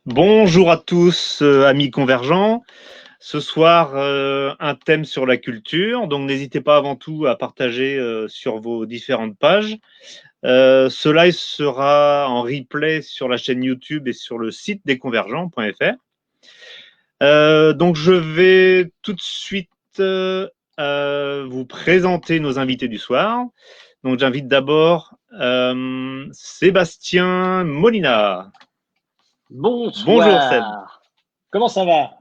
Bonjour à tous, amis convergents. Ce soir, un thème sur la culture. Donc, n'hésitez pas avant tout à partager sur vos différentes pages. Ce live sera en replay sur la chaîne YouTube et sur le site desconvergents.fr. Donc, je vais tout de suite vous présenter nos invités du soir. Donc, j'invite d'abord Sébastien Molina. Bonsoir. Bonjour Seb. Comment ça va?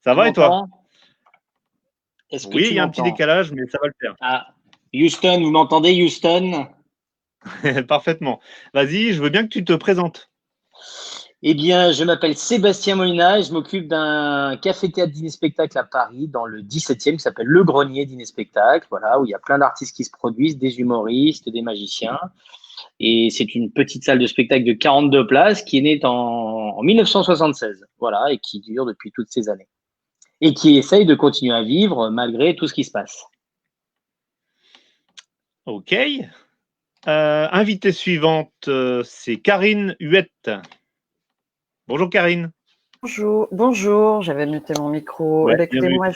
Ça va et toi? Est-ce que Oui, tu il y a un petit m'entends? décalage, mais ça va le faire. Ah, Houston, vous m'entendez, Houston? Parfaitement. Vas-y, je veux bien que tu te présentes. Eh bien, je m'appelle Sébastien Molina et je m'occupe d'un café-théâtre dîner-spectacle à Paris, dans le 17e, qui s'appelle Le Grenier Dîner-Spectacle, voilà, où il y a plein d'artistes qui se produisent, des humoristes, des magiciens. Et c'est une petite salle de spectacle de 42 places qui est née en 1976, voilà, et qui dure depuis toutes ces années. Et qui essaye de continuer à vivre malgré tout ce qui se passe. Ok. Invitée suivante, c'est Karine Huette. Bonjour Karine. Bonjour, j'avais muté mon micro. Ouais, Écoutez, moi,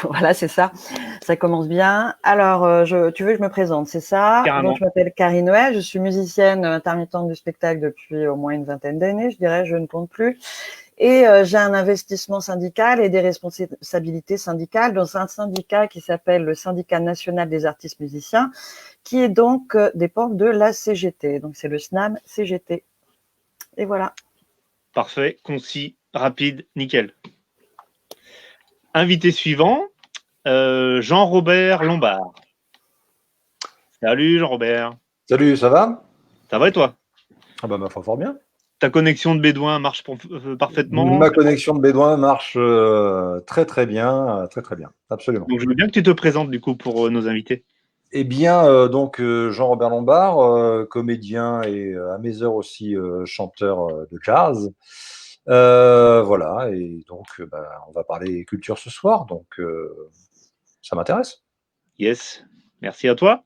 voilà, c'est ça. Ça commence bien. Alors, tu veux que je me présente, c'est ça? Carrément. Donc, je m'appelle Karine Ouet, je suis musicienne intermittente du spectacle depuis au moins une vingtaine d'années, je dirais, je ne compte plus. Et j'ai un investissement syndical et des responsabilités syndicales dans un syndicat qui s'appelle le Syndicat national des artistes musiciens, qui est donc dépend de la CGT. Donc, c'est le SNAM CGT. Et voilà. Parfait, concis, rapide, nickel. Invité suivant, Jean-Robert Lombard. Salut Jean-Robert. Salut, ça va? Ça va et toi? Ah bah ma foi, fort bien. Ta connexion de Bédouin marche parfaitement? Ma connexion de Bédouin marche très bien, absolument. Donc je veux bien que tu te présentes du coup pour nos invités. Eh bien, donc Jean-Robert Lombard, comédien et à mes heures aussi chanteur de jazz. Voilà, et donc on va parler culture ce soir, donc ça m'intéresse. Yes, merci à toi.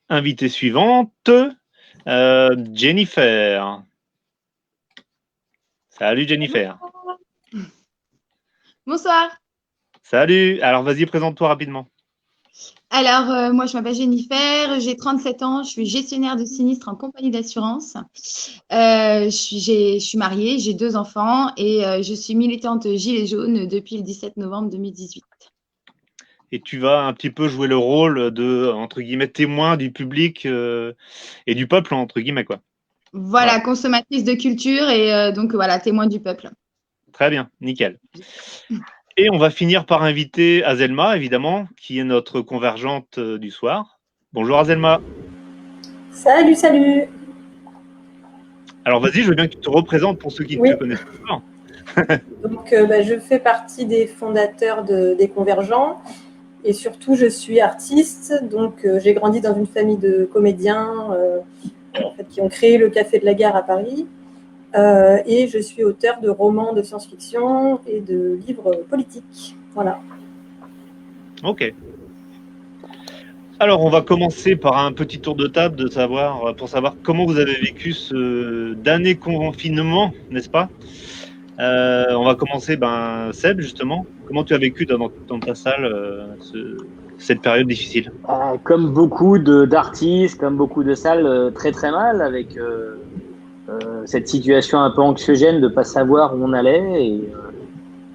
Invitée suivante, Jennifer. Salut Jennifer. Bonsoir. Salut, alors vas-y, présente-toi rapidement. Alors, moi, je m'appelle Jennifer, j'ai 37 ans, je suis gestionnaire de sinistre en compagnie d'assurance. Je suis mariée, j'ai 2 enfants et je suis militante Gilets jaunes depuis le 17 novembre 2018. Et tu vas un petit peu jouer le rôle de, entre guillemets, témoin du public et du peuple, entre guillemets, quoi. Voilà, consommatrice de culture et donc voilà, témoin du peuple. Très bien, nickel. Et on va finir par inviter Azelma, évidemment, qui est notre convergente du soir. Bonjour Azelma. Salut, salut. Alors vas-y, je veux bien que tu te représentes pour ceux qui ne te connaissent pas. Donc, je fais partie des fondateurs des Convergents et surtout, je suis artiste. Donc, j'ai grandi dans une famille de comédiens qui ont créé le Café de la Gare à Paris. Et je suis auteur de romans de science-fiction et de livres politiques. Voilà. Ok. Alors, on va commencer par un petit tour de table pour savoir comment vous avez vécu ce dernier confinement, n'est-ce pas? On va commencer, Seb, justement. Comment tu as vécu dans ta salle cette période difficile? Comme beaucoup d'artistes, comme beaucoup de salles, très très mal, avec cette situation un peu anxiogène de ne pas savoir où on allait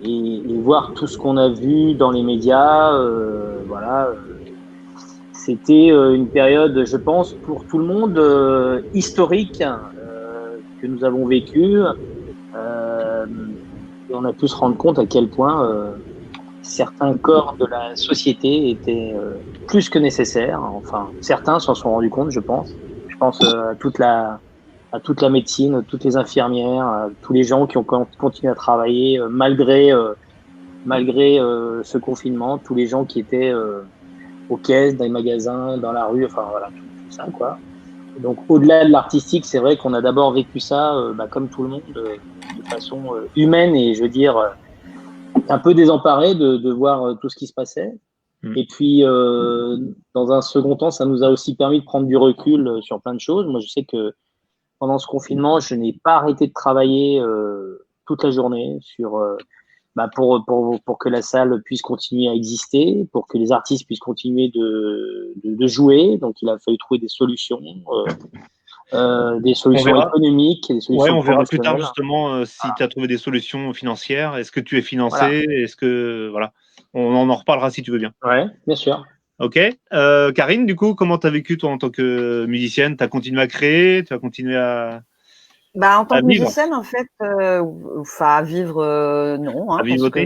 et voir tout ce qu'on a vu dans les médias. Voilà. C'était une période, je pense, pour tout le monde historique que nous avons vécue. Et on a pu se rendre compte à quel point certains corps de la société étaient plus que nécessaires. Enfin, certains s'en sont rendus compte, je pense. Je pense à toute la à toute la médecine, toutes les infirmières, à tous les gens qui ont continué à travailler malgré ce confinement, tous les gens qui étaient aux caisses, dans les magasins, dans la rue, enfin voilà, tout ça, quoi. Donc, au-delà de l'artistique, c'est vrai qu'on a d'abord vécu ça, comme tout le monde, de façon humaine et, je veux dire, un peu désemparé de voir tout ce qui se passait. Et puis, dans un second temps, ça nous a aussi permis de prendre du recul sur plein de choses. Moi, je sais que pendant ce confinement, je n'ai pas arrêté de travailler toute la journée pour que la salle puisse continuer à exister, pour que les artistes puissent continuer de jouer. Donc, il a fallu trouver des solutions économiques, des solutions on verra plus tard promotionnelles. justement si tu as trouvé des solutions financières. Est-ce que tu es financé? Voilà. Est-ce que voilà, on en reparlera si tu veux bien. Ouais, bien sûr. Ok. Karine, du coup, comment tu as vécu toi en tant que musicienne? Tu as continué à créer? Tu as continué à En tant que vivre? musicienne, en fait, à vivre, non, À parce que vivoter?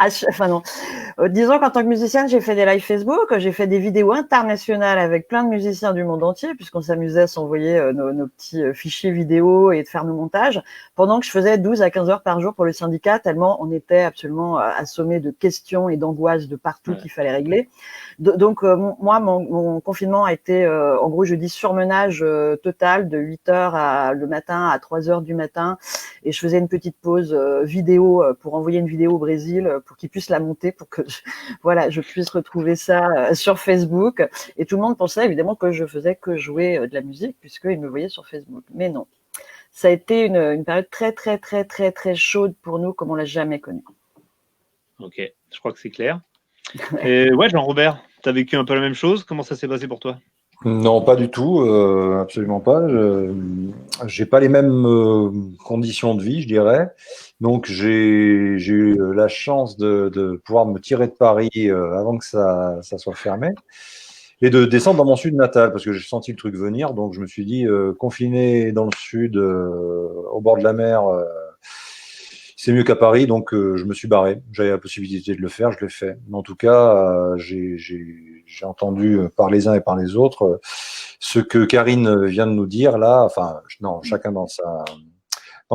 enfin non. Disons qu'en tant que musicienne, j'ai fait des lives Facebook, j'ai fait des vidéos internationales avec plein de musiciens du monde entier, puisqu'on s'amusait à s'envoyer nos petits fichiers vidéo et de faire nos montages, pendant que je faisais 12 à 15 heures par jour pour le syndicat, tellement on était absolument assommés de questions et d'angoisses de partout qu'il fallait régler. Donc, moi, mon confinement a été, en gros, je dis surmenage total de 8 heures le matin à 3 heures du matin, et je faisais une petite pause vidéo pour envoyer une vidéo au Brésil pour qu'ils puissent la monter pour que je puisse retrouver ça sur Facebook. Et tout le monde pensait évidemment que je faisais que jouer de la musique puisqu'ils me voyaient sur Facebook. Mais non, ça a été une période très très très très très chaude pour nous comme on l'a jamais connue. Ok, je crois que c'est clair. Et ouais, Jean-Robert, tu as vécu un peu la même chose? Comment ça s'est passé pour toi? Non, pas du tout, absolument pas. J'ai pas les mêmes conditions de vie, je dirais. Donc j'ai eu la chance de pouvoir me tirer de Paris avant que ça soit fermé et de descendre dans mon sud natal parce que j'ai senti le truc venir. Donc je me suis dit confiné dans le sud, au bord de la mer, c'est mieux qu'à Paris. Donc je me suis barré. J'avais la possibilité de le faire, je l'ai fait. Mais en tout cas, j'ai entendu par les uns et par les autres ce que Karine vient de nous dire là. Enfin, non, chacun dans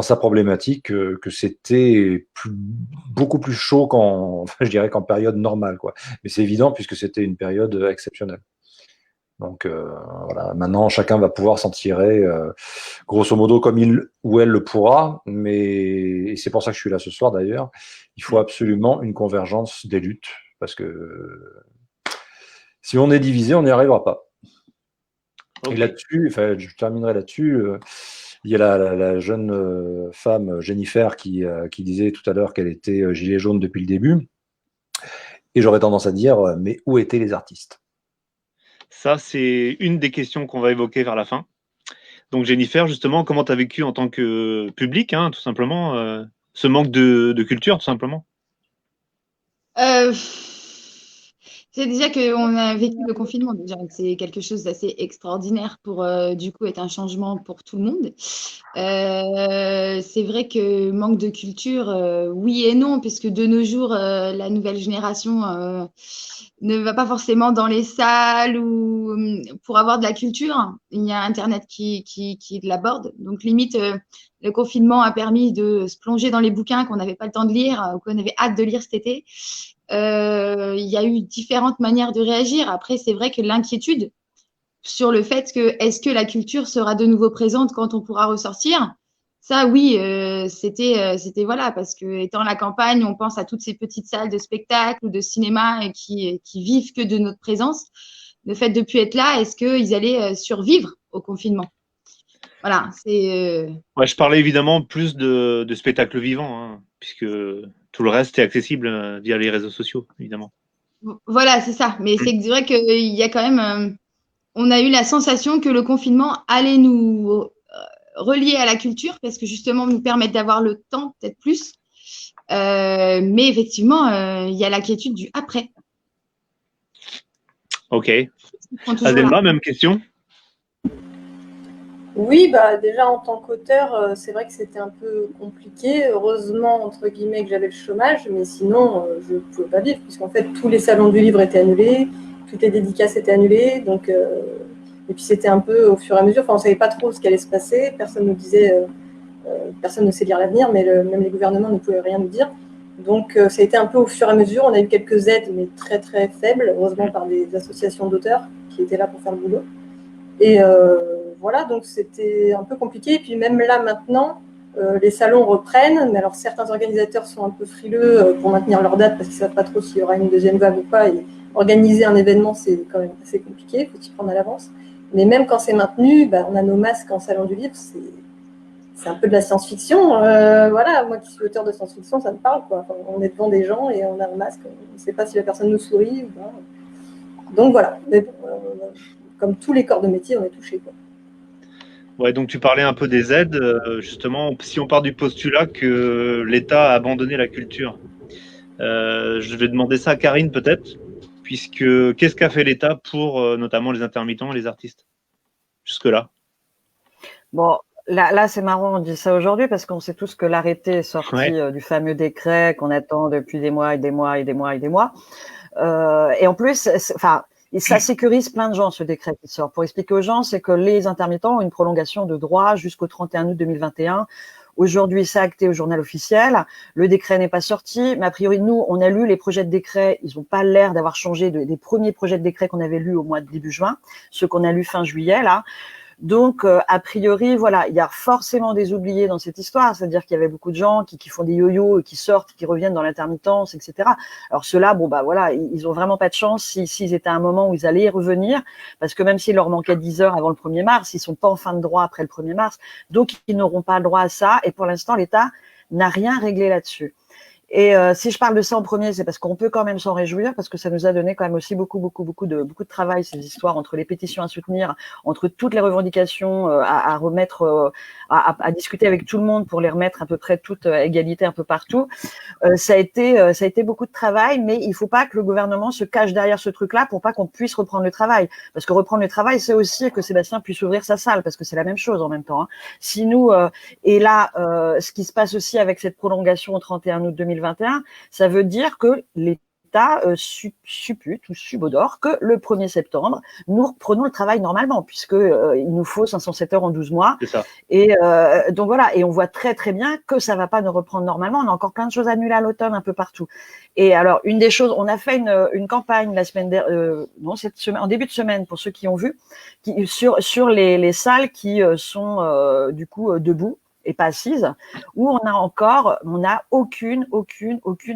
sa problématique, que c'était beaucoup plus chaud je dirais qu'en période normale, quoi. Mais c'est évident puisque c'était une période exceptionnelle. Donc voilà, maintenant chacun va pouvoir s'en tirer grosso modo comme il ou elle le pourra, et c'est pour ça que je suis là ce soir d'ailleurs. Il faut absolument une convergence des luttes parce que si on est divisé, on n'y arrivera pas. Okay. Et là-dessus, je terminerai là-dessus. Il y a la jeune femme Jennifer qui disait tout à l'heure qu'elle était gilet jaune depuis le début. Et j'aurais tendance à dire, mais où étaient les artistes? Ça, c'est une des questions qu'on va évoquer vers la fin. Donc Jennifer, justement, comment tu as vécu en tant que public, hein, tout simplement, ce manque de culture, tout simplement? C'est déjà qu'on a vécu le confinement, déjà, c'est quelque chose d'assez extraordinaire pour, du coup, être un changement pour tout le monde. C'est vrai que manque de culture, oui et non, puisque de nos jours, la nouvelle génération ne va pas forcément dans les salles ou pour avoir de la culture. Il y a Internet qui l'aborde. Donc, limite, le confinement a permis de se plonger dans les bouquins qu'on n'avait pas le temps de lire ou qu'on avait hâte de lire cet été. Il y a eu différentes manières de réagir. Après, c'est vrai que l'inquiétude sur le fait que est-ce que la culture sera de nouveau présente quand on pourra ressortir, ça oui, c'était voilà, parce que étant la campagne, on pense à toutes ces petites salles de spectacle ou de cinéma et qui vivent que de notre présence. Le fait de ne plus être là, est-ce qu'ils allaient survivre au confinement? Voilà, c'est. Ouais, je parlais évidemment plus de spectacles vivants, hein, puisque tout le reste est accessible via les réseaux sociaux, évidemment. Voilà, c'est ça. Mais c'est vrai qu'il y a quand même. On a eu la sensation que le confinement allait nous relier à la culture parce que justement nous permettre d'avoir le temps, peut-être plus. Mais effectivement, il y a l'inquiétude du après. Ok. Adelma, même question. Oui, déjà en tant qu'auteur, c'est vrai que c'était un peu compliqué. Heureusement, entre guillemets, que j'avais le chômage, mais sinon, je ne pouvais pas vivre puisqu'en fait, tous les salons du livre étaient annulés, toutes les dédicaces étaient annulées. Donc, Et puis c'était un peu au fur et à mesure, enfin, on ne savait pas trop ce qui allait se passer, personne ne nous disait, personne ne sait lire l'avenir, mais même les gouvernements ne pouvaient rien nous dire. Donc ça a été un peu au fur et à mesure, on a eu quelques aides, mais très très faibles, heureusement par des associations d'auteurs qui étaient là pour faire le boulot. Et voilà, donc c'était un peu compliqué. Et puis même là maintenant, les salons reprennent, mais alors certains organisateurs sont un peu frileux pour maintenir leur date parce qu'ils ne savent pas trop s'il y aura une deuxième vague ou pas. Et organiser un événement, c'est quand même assez compliqué, il faut s'y prendre à l'avance. Mais même quand c'est maintenu, on a nos masques en salon du livre, c'est un peu de la science-fiction. Voilà, moi qui suis auteur de science-fiction, ça me parle, quoi. Enfin, on est devant des gens et on a un masque, on ne sait pas si la personne nous sourit ou pas. Donc voilà, mais bon, comme tous les corps de métier, on est touchés, quoi. Ouais, donc tu parlais un peu des aides, justement, si on part du postulat que l'État a abandonné la culture. Je vais demander ça à Karine peut-être, puisque qu'est-ce qu'a fait l'État pour notamment les intermittents et les artistes jusque-là? Bon, là c'est marrant, on dit ça aujourd'hui parce qu'on sait tous que l'arrêté est sorti du fameux décret qu'on attend depuis des mois et des mois et des mois et des mois. Et en plus, ça sécurise plein de gens, ce décret qui sort. Pour expliquer aux gens, c'est que les intermittents ont une prolongation de droit jusqu'au 31 août 2021. Aujourd'hui, c'est acté au journal officiel. Le décret n'est pas sorti, mais a priori, nous, on a lu les projets de décret. Ils n'ont pas l'air d'avoir changé des premiers projets de décret qu'on avait lus au mois de début juin, ceux qu'on a lus fin juillet, là. Donc, a priori, voilà, il y a forcément des oubliés dans cette histoire. C'est-à-dire qu'il y avait beaucoup de gens qui font des yo-yo, qui sortent, qui reviennent dans l'intermittence, etc. Alors ceux-là, voilà, ils ont vraiment pas de chance s'ils étaient à un moment où ils allaient y revenir, parce que même s'il leur manquait 10 heures avant le 1er mars, ils sont pas en fin de droit après le 1er mars. Donc, ils n'auront pas le droit à ça. Et pour l'instant, l'État n'a rien réglé là-dessus. Et si je parle de ça en premier, c'est parce qu'on peut quand même s'en réjouir, parce que ça nous a donné quand même aussi beaucoup de travail, ces histoires, entre les pétitions à soutenir, entre toutes les revendications à remettre, à discuter avec tout le monde pour les remettre à peu près toute égalité un peu partout. Ça a été beaucoup de travail, mais il faut pas que le gouvernement se cache derrière ce truc-là pour pas qu'on puisse reprendre le travail. Parce que reprendre le travail, c'est aussi que Sébastien puisse ouvrir sa salle, parce que c'est la même chose en même temps. Hein. Si nous, et là, ce qui se passe aussi avec cette prolongation au 31 août 2021, ça veut dire que l'État suppute ou subodore que le 1er septembre, nous reprenons le travail normalement, puisque il nous faut 507 heures en 12 mois. C'est ça. Et donc voilà, et on voit très très bien que ça va pas nous reprendre normalement. On a encore plein de choses annulées à l'automne un peu partout. Et alors, une des choses, on a fait une campagne la semaine dernière, cette semaine, en début de semaine, pour ceux qui ont vu, sur les salles qui sont du coup debout et pas assises, où on a aucune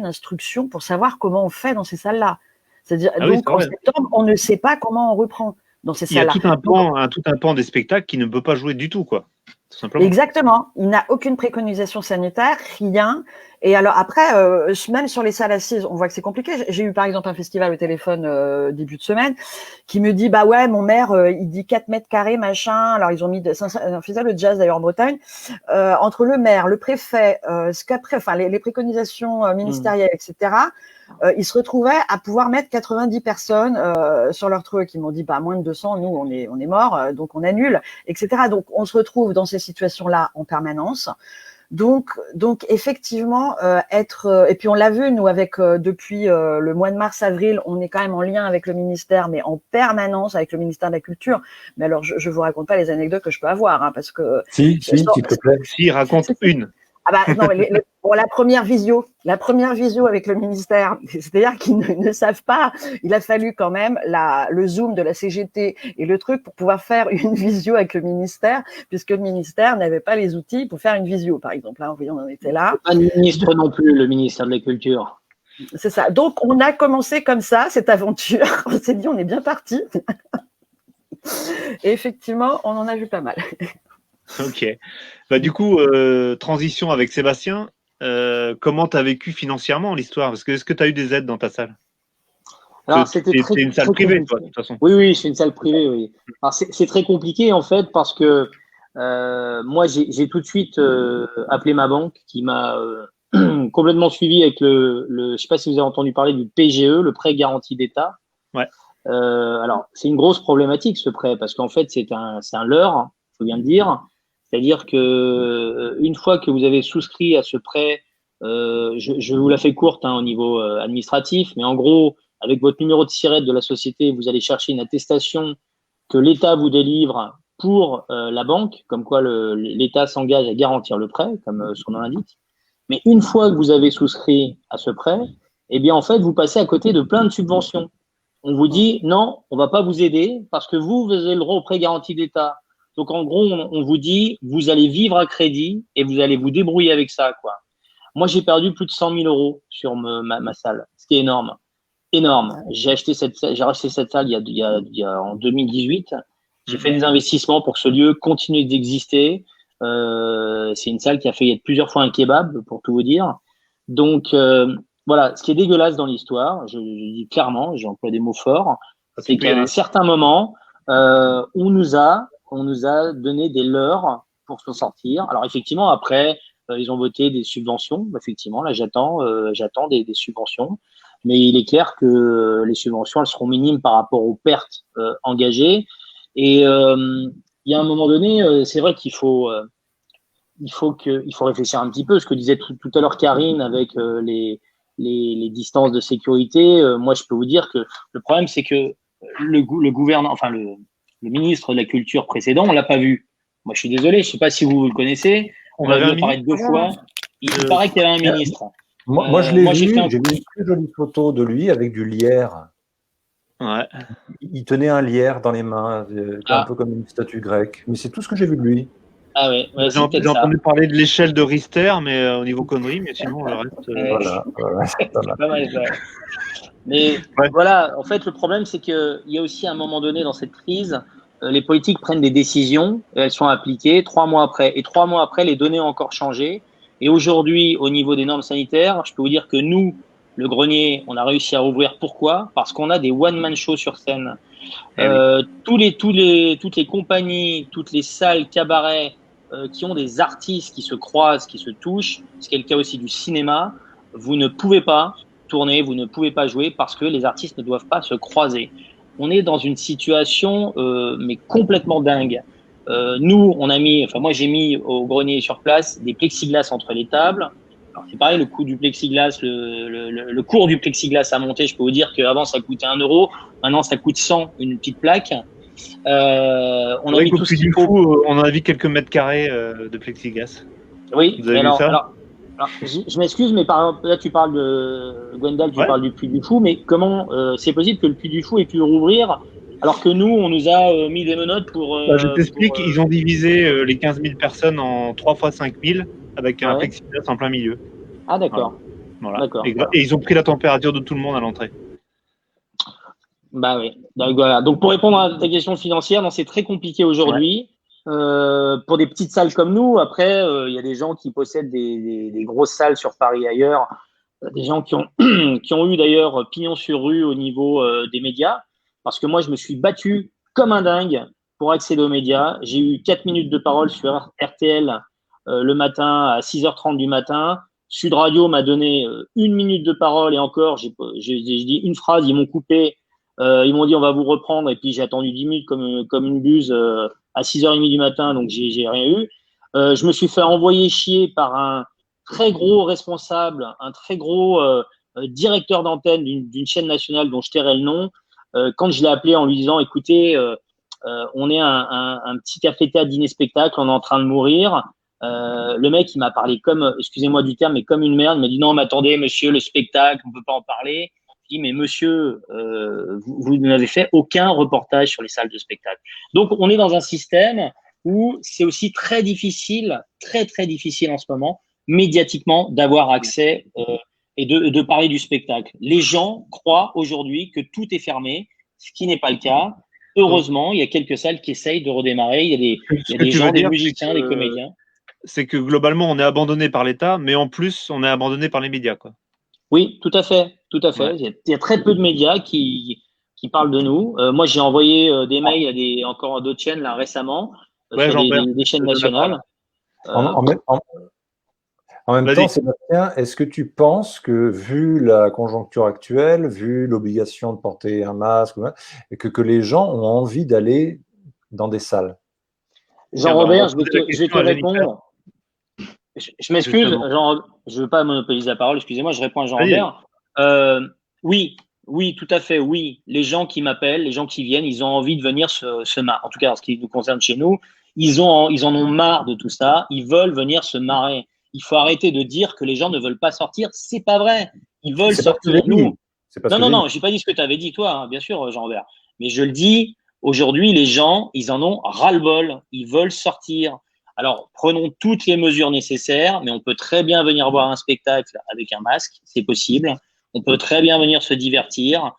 instruction pour savoir comment on fait dans ces salles-là. C'est-à-dire, donc en septembre, on ne sait pas comment on reprend dans ces salles-là. Il y a tout un pan des spectacles qui ne peut pas jouer du tout, quoi. Tout simplement. Exactement. Il n'a aucune préconisation sanitaire, rien. Et alors après, même sur les salles assises, on voit que c'est compliqué. J'ai eu par exemple un festival au téléphone début de semaine qui me dit bah ouais, mon maire il dit 4 mètres carrés machin. Alors ils ont mis un festival de jazz d'ailleurs en Bretagne, entre le maire, le préfet, les préconisations ministérielles, etc. Ils se retrouvaient à pouvoir mettre 90 personnes sur leur truc. Ils m'ont dit bah moins de 200, nous on est morts, donc on annule, etc. Donc on se retrouve dans ces situations-là en permanence. Donc effectivement, et puis on l'a vu, nous, avec depuis le mois de mars-avril, on est quand même en lien avec le ministère, mais en permanence avec le ministère de la Culture. Mais alors, je vous raconte pas les anecdotes que je peux avoir, hein, parce que… Si, s'il te plaît. Si, raconte une. Ah bah non, mais la première visio avec le ministère, c'est-à-dire qu'ils ne savent pas. Il a fallu quand même le Zoom de la CGT et le truc pour pouvoir faire une visio avec le ministère, puisque le ministère n'avait pas les outils pour faire une visio, par exemple. Là, vous voyez, on en était là. Pas de ministre non plus, le ministère de la Culture. C'est ça. Donc, on a commencé comme ça, cette aventure. On s'est dit, on est bien parti. Et effectivement, on en a vu pas mal. Ok. Bah, du coup, transition avec Sébastien. Comment tu as vécu financièrement l'histoire? Est-ce que tu as eu des aides dans ta salle? Alors, c'était c'est une salle privée, toi, de toute façon. Oui, c'est une salle privée, oui. Alors, c'est très compliqué, en fait, parce que moi, j'ai tout de suite appelé ma banque qui m'a complètement suivi avec je sais pas si vous avez entendu parler du PGE, le prêt garanti d'État. Ouais. Alors, c'est une grosse problématique, ce prêt, parce qu'en fait, c'est un leurre, il faut bien le dire. C'est-à-dire que une fois que vous avez souscrit à ce prêt, je vous la fais courte au niveau administratif, mais en gros, avec votre numéro de SIRET de la société, vous allez chercher une attestation que l'État vous délivre pour la banque, comme quoi l'État s'engage à garantir le prêt, comme son nom l'indique. Mais une fois que vous avez souscrit à ce prêt, eh bien, en fait, vous passez à côté de plein de subventions. On vous dit, non, on va pas vous aider parce que vous avez le droit au prêt garanti d'État. Donc, en gros, on vous dit, vous allez vivre à crédit et vous allez vous débrouiller avec ça, quoi. Moi, j'ai perdu plus de 100 000 euros sur ma salle, ce qui est énorme. Énorme. J'ai racheté cette salle en 2018. J'ai fait des investissements pour que ce lieu continue d'exister. C'est une salle qui a fait plusieurs fois un kebab, pour tout vous dire. Donc, voilà, ce qui est dégueulasse dans l'histoire, je dis clairement, j'emploie des mots forts, c'est qu'à un certain moment, on nous a donné des leurres pour s'en sortir. Alors effectivement, après, ils ont voté des subventions. Effectivement, là, j'attends des subventions. Mais il est clair que les subventions, elles seront minimes par rapport aux pertes engagées. Et il y a un moment donné, c'est vrai qu'il faut réfléchir un petit peu. Ce que disait tout à l'heure Karine avec les distances de sécurité. Moi, je peux vous dire que le problème, c'est que le gouvernement, enfin le ministre de la Culture précédent, on l'a pas vu. Moi, je suis désolé, je sais pas si vous le connaissez. On l'a vu apparaître 2 fois. Il paraît qu'il y avait un ministre. Moi, je l'ai vu, j'ai vu une très jolie photo de lui avec du lierre. Ouais. Il tenait un lierre dans les mains, un peu comme une statue grecque. Mais c'est tout ce que j'ai vu de lui. Ah ouais, j'ai entendu parler de l'échelle de Richter, mais au niveau conneries, mais sinon le reste. Voilà, c'est pas mal. Mais voilà, en fait, le problème, c'est qu'il y a aussi un moment donné dans cette crise, les politiques prennent des décisions, elles sont appliquées 3 mois après. Et 3 mois après, les données ont encore changé. Et aujourd'hui, au niveau des normes sanitaires, je peux vous dire que nous, le grenier, on a réussi à rouvrir. Pourquoi ? Parce qu'on a des one-man shows sur scène. Toutes les compagnies, toutes les salles, cabarets qui ont des artistes qui se croisent, qui se touchent, ce qui est le cas aussi du cinéma, vous ne pouvez pas tourner, vous ne pouvez pas jouer parce que les artistes ne doivent pas se croiser. On est dans une situation mais complètement dingue. Nous, moi j'ai mis au grenier sur place des plexiglas entre les tables. Alors c'est pareil, le coût du plexiglas, le cours du plexiglas a monté. Je peux vous dire qu'avant ça coûtait 1 €, maintenant ça coûte 100, une petite plaque. On a mis tout ce qu'il faut. On a vu quelques mètres carrés de plexiglas. Oui, vous avez vu ça ? Alors, je m'excuse, mais par exemple, là tu parles de Gwendal, tu parles du Puy du Fou, mais comment c'est possible que le Puy du Fou ait pu rouvrir alors que nous, on nous a mis des menottes pour… je t'explique, ils ont divisé les 15 000 personnes en 3 fois 5 000 avec un plexiglas en plein milieu. Ah d'accord. Voilà. D'accord. Et ils ont pris la température de tout le monde à l'entrée. Bah oui. Donc, voilà. Donc pour répondre à ta question financière, c'est très compliqué aujourd'hui. Pour des petites salles comme nous, après, il y a des gens qui possèdent des grosses salles sur Paris et ailleurs, des gens qui ont eu d'ailleurs pignon sur rue au niveau des médias. Parce que moi, je me suis battu comme un dingue pour accéder aux médias. J'ai eu 4 minutes de parole sur RTL le matin à 6h30 du matin. Sud Radio m'a donné 1 minute de parole et encore, j'ai dit une phrase, ils m'ont coupé. Ils m'ont dit on va vous reprendre et puis j'ai attendu 10 minutes comme une buse à 6h30 du matin, donc j'ai rien eu. Je me suis fait envoyer chier par un très gros responsable, un très gros directeur d'antenne d'une chaîne nationale dont je tairai le nom. Quand je l'ai appelé en lui disant écoutez, on est un petit café-théâtre dîner-spectacle, on est en train de mourir. Le mec, il m'a parlé comme, excusez-moi du terme, mais comme une merde. Il m'a dit non, mais attendez, monsieur, le spectacle, on peut pas en parler. Je dis mais monsieur, vous n'avez fait aucun reportage sur les salles de spectacle. Donc on est dans un système où c'est aussi très difficile, très très difficile en ce moment, médiatiquement, d'avoir accès et de parler du spectacle. Les gens croient aujourd'hui que tout est fermé, ce qui n'est pas le cas. Heureusement, il y a quelques salles qui essayent de redémarrer. Il y a des gens, des musiciens, des comédiens. C'est que globalement, on est abandonné par l'État, mais en plus, on est abandonné par les médias, quoi. Oui, tout à fait, tout à fait. Ouais. Il y a très peu de médias qui parlent de nous. Moi, j'ai envoyé des mails à encore d'autres chaînes là récemment, sur des chaînes nationales. En même temps, Sébastien, est-ce que tu penses que, vu la conjoncture actuelle, vu l'obligation de porter un masque, que les gens ont envie d'aller dans des salles? Jean-Robert, je vais te répondre. Je m'excuse, je ne veux pas monopoliser la parole, excusez-moi, je réponds à Jean-Robert. Oui, Oui, tout à fait, oui. Les gens qui m'appellent, les gens qui viennent, ils ont envie de venir se marrer. En tout cas, en ce qui nous concerne chez nous, ils en ont marre de tout ça. Ils veulent venir se marrer. Il faut arrêter de dire que les gens ne veulent pas sortir. C'est pas vrai. Ils veulent C'est pas ce que sortir. j'ai dit. Nous, C'est pas ce non, que non, j'ai non, dit. j'ai pas dit ce que tu avais dit, toi, hein, bien sûr, Jean-Robert. Mais je le dis, aujourd'hui, les gens, ils en ont ras-le-bol. Ils veulent sortir. Alors, prenons toutes les mesures nécessaires, mais on peut très bien venir voir un spectacle avec un masque, c'est possible. On peut très bien venir se divertir.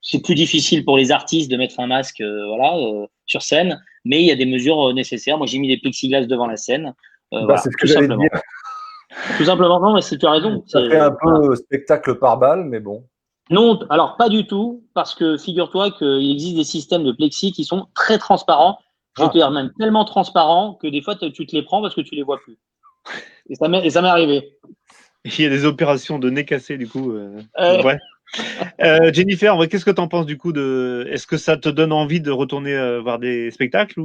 C'est plus difficile pour les artistes de mettre un masque sur scène, mais il y a des mesures nécessaires. Moi, j'ai mis des plexiglas devant la scène. Voilà, C'est ce que tout j'allais simplement. dire. Tout simplement, non, mais tu as raison. Ça fait un Voilà. peu spectacle par balle, mais bon. Non, alors pas du tout, parce que figure-toi qu'il existe des systèmes de plexi qui sont très transparents. Je vais te dire même tellement transparents que des fois tu te les prends parce que tu les vois plus. Et ça m'est arrivé. Il y a des opérations de nez cassé, du coup. Ouais. Jennifer, qu'est-ce que tu en penses du coup de... Est-ce que ça te donne envie de retourner voir des spectacles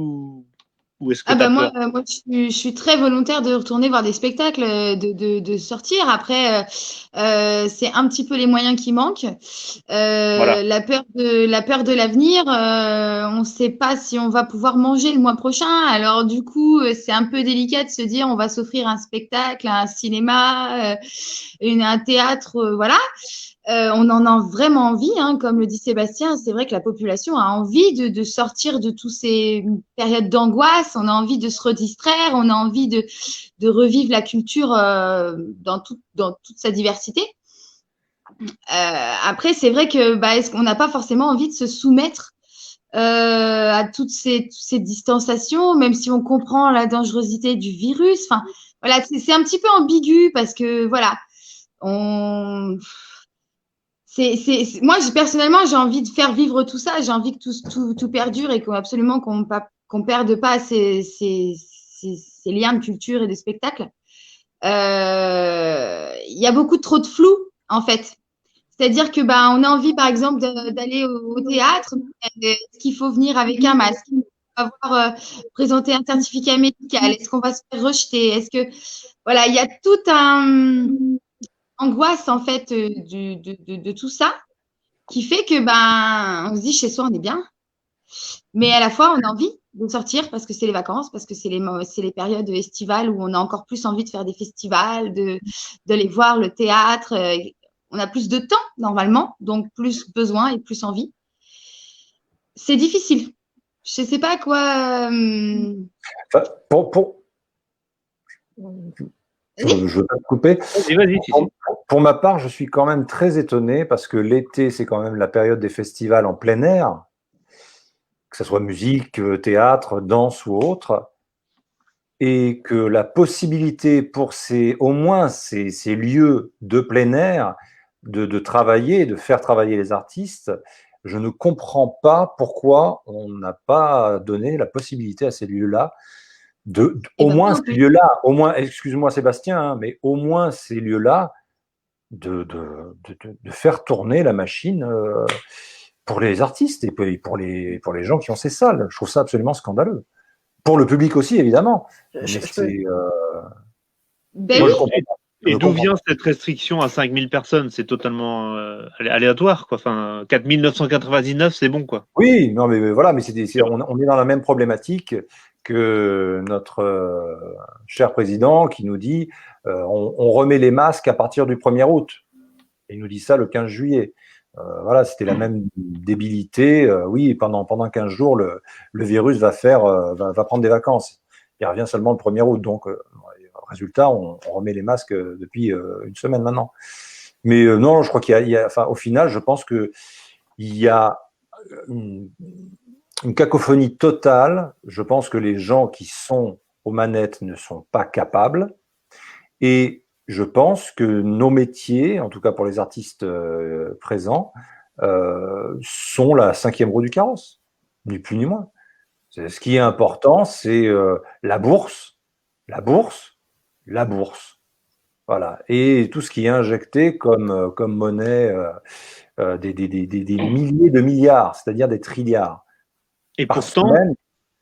ou est-ce que tu as Moi, peur? je suis très volontaire de retourner voir des spectacles, de sortir. Après, c'est un petit peu les moyens qui manquent. Voilà. La peur de l'avenir. On ne sait pas si on va pouvoir manger le mois prochain. Alors du coup, c'est un peu délicat de se dire on va s'offrir un spectacle, un cinéma, un théâtre, voilà. On en a vraiment envie, hein, comme le dit Sébastien. C'est vrai que la population a envie de sortir de toutes ces périodes d'angoisse. On a envie de se redistraire. On a envie de revivre la culture dans toute sa diversité. Après, c'est vrai que est-ce qu'on n'a pas forcément envie de se soumettre à toutes ces distanciations, même si on comprend la dangerosité du virus. Enfin, voilà, c'est un petit peu ambigu parce que voilà, moi, personnellement, j'ai envie de faire vivre tout ça. J'ai envie que tout perdure et absolument qu'on perde pas ces liens de culture et de spectacle. Il y a beaucoup trop de flou, en fait. C'est-à-dire que on a envie, par exemple, d'aller au théâtre. Est-ce qu'il faut venir avec un masque? Avoir présenté un certificat médical? Est-ce qu'on va se faire rejeter? Est-ce que voilà, il y a tout un angoisse en fait de tout ça qui fait que on se dit chez soi on est bien, mais à la fois on a envie de sortir parce que c'est les vacances, parce que c'est les périodes estivales où on a encore plus envie de faire des festivals, d'aller voir le théâtre. On a plus de temps normalement, donc plus besoin et plus envie. C'est difficile. Je ne sais pas quoi. Je ne veux pas te couper. Vas-y. Pour ma part, je suis quand même très étonné parce que l'été, c'est quand même la période des festivals en plein air, que ce soit musique, théâtre, danse ou autre, et que la possibilité pour au moins ces lieux de plein air de travailler, de faire travailler les artistes, je ne comprends pas pourquoi on n'a pas donné la possibilité à ces lieux-là au moins ces lieux-là, au moins, excuse-moi Sébastien, hein, mais au moins ces lieux-là, de faire tourner la machine pour les artistes et pour les gens qui ont ces salles. Je trouve ça absolument scandaleux. Pour le public aussi, évidemment. Et d'où vient cette restriction à 5000 personnes? C'est totalement aléatoire, quoi. Enfin, 4999, c'est bon, quoi. Oui, non, mais voilà, mais on est dans la même problématique que notre cher président qui nous dit on remet les masques à partir du 1er août. Il nous dit ça le 15 juillet. Voilà, c'était la même débilité. Oui, pendant 15 jours, le virus va prendre des vacances. Il revient seulement le 1er août. Donc, résultat, on remet les masques depuis une semaine maintenant. Mais non, je crois au final, je pense qu'il y a une cacophonie totale. Je pense que les gens qui sont aux manettes ne sont pas capables. Et je pense que nos métiers, en tout cas pour les artistes présents, sont la 5e roue du carrosse, ni plus ni moins. Ce qui est important, c'est la bourse. Voilà. Et tout ce qui est injecté comme monnaie, des milliers de milliards, c'est-à-dire des trilliards. Et par pourtant, semaine,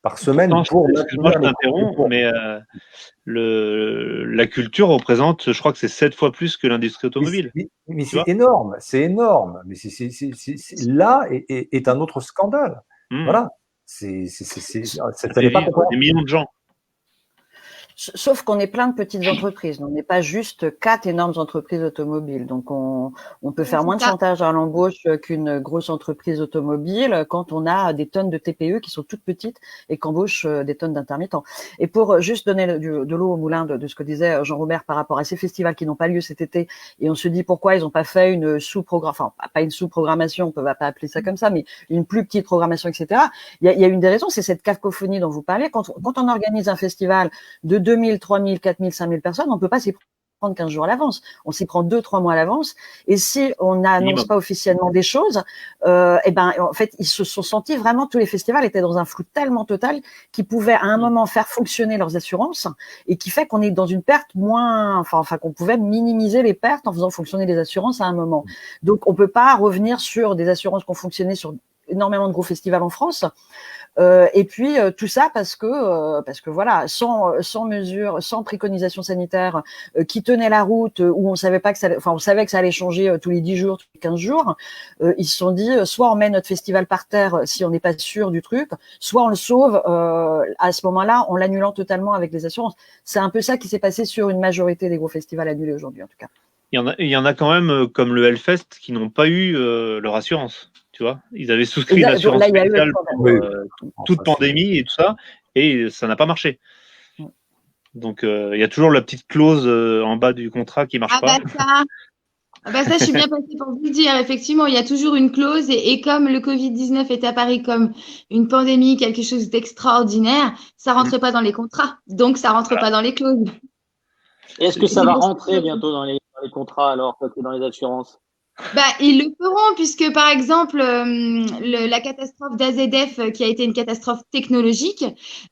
par semaine Non, pour excuse-moi, je maintenir t'interromps, mais la culture représente, je crois que c'est 7 fois plus que l'industrie automobile. Mais Tu c'est vois énorme, c'est énorme. Mais là est un autre scandale. Voilà. Ça n'est pas vivre des millions de gens. Sauf qu'on est plein de petites entreprises. On n'est pas juste 4 énormes entreprises automobiles. Donc, on peut faire moins de chantage à l'embauche qu'une grosse entreprise automobile quand on a des tonnes de TPE qui sont toutes petites et qu'embauchent des tonnes d'intermittents. Et pour juste donner de l'eau au moulin de ce que disait Jean-Robert par rapport à ces festivals qui n'ont pas lieu cet été, et on se dit pourquoi ils n'ont pas fait une sous-programmation, enfin, pas une sous-programmation, on peut pas appeler ça comme ça, mais une plus petite programmation, etc. Il y a une des raisons, c'est cette cacophonie dont vous parlez. Quand on organise un festival de 2000, 3000, 4000, 5000 personnes, on peut pas s'y prendre 15 jours à l'avance. On s'y prend 2-3 mois à l'avance. Et si on n'annonce pas officiellement des choses, en fait, ils se sont sentis vraiment, tous les festivals étaient dans un flou tellement total qu'ils pouvaient à un moment faire fonctionner leurs assurances et qui fait qu'on est dans une perte enfin, qu'on pouvait minimiser les pertes en faisant fonctionner les assurances à un moment. Donc, on peut pas revenir sur des assurances qui ont fonctionné sur énormément de gros festivals en France. Et puis tout ça parce que voilà, sans mesures, sans préconisation sanitaire qui tenaient la route, où on savait pas que ça, on savait que ça allait changer tous les 10 jours, tous les 15 jours. Ils se sont dit soit on met notre festival par terre si on n'est pas sûr du truc, soit on le sauve à ce moment-là en l'annulant totalement avec les assurances. C'est un peu ça qui s'est passé sur une majorité des gros festivals annulés aujourd'hui en tout cas. Il y en a quand même comme le Hellfest qui n'ont pas eu leur assurance. Tu vois, ils avaient souscrit une assurance spéciale pour toute pandémie et tout ça, et ça n'a pas marché. Donc, il y a toujours la petite clause en bas du contrat qui marche pas. Ça, je suis bien passée pour vous le dire. Effectivement, il y a toujours une clause et comme le Covid-19 est apparu comme une pandémie, quelque chose d'extraordinaire, ça rentrait pas dans les contrats. Donc, ça rentre pas dans les clauses. Est-ce que ça va rentrer bientôt dans les contrats alors, que dans les assurances? Ils le feront puisque, par exemple, la catastrophe d'AZF qui a été une catastrophe technologique,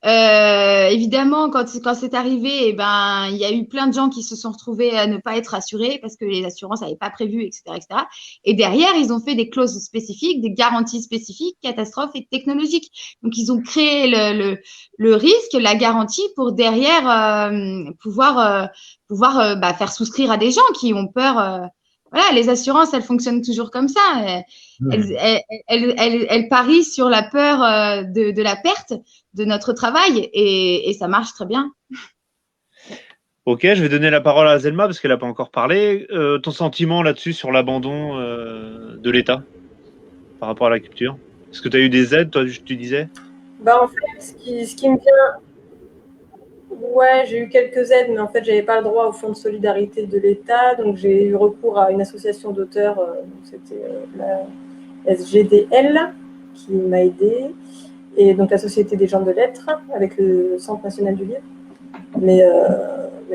évidemment, quand c'est arrivé, il y a eu plein de gens qui se sont retrouvés à ne pas être assurés parce que les assurances n'avaient pas prévu, etc., etc. Et derrière, ils ont fait des clauses spécifiques, des garanties spécifiques, catastrophes et technologiques. Donc, ils ont créé le risque, la garantie pour derrière pouvoir faire souscrire à des gens qui ont peur. Voilà, les assurances, elles fonctionnent toujours comme ça. Elles parient sur la peur de la perte de notre travail et ça marche très bien. Ok, je vais donner la parole à Zelma parce qu'elle n'a pas encore parlé. Ton sentiment là-dessus sur l'abandon de l'État par rapport à la culture? Est-ce que tu as eu des aides, toi, tu disais? En fait, ce qui me vient… Ouais, j'ai eu quelques aides, mais en fait, j'avais pas le droit au fonds de solidarité de l'État, donc j'ai eu recours à une association d'auteurs, c'était la SGDL qui m'a aidée, et donc la Société des gens de lettres avec le Centre national du livre. Mais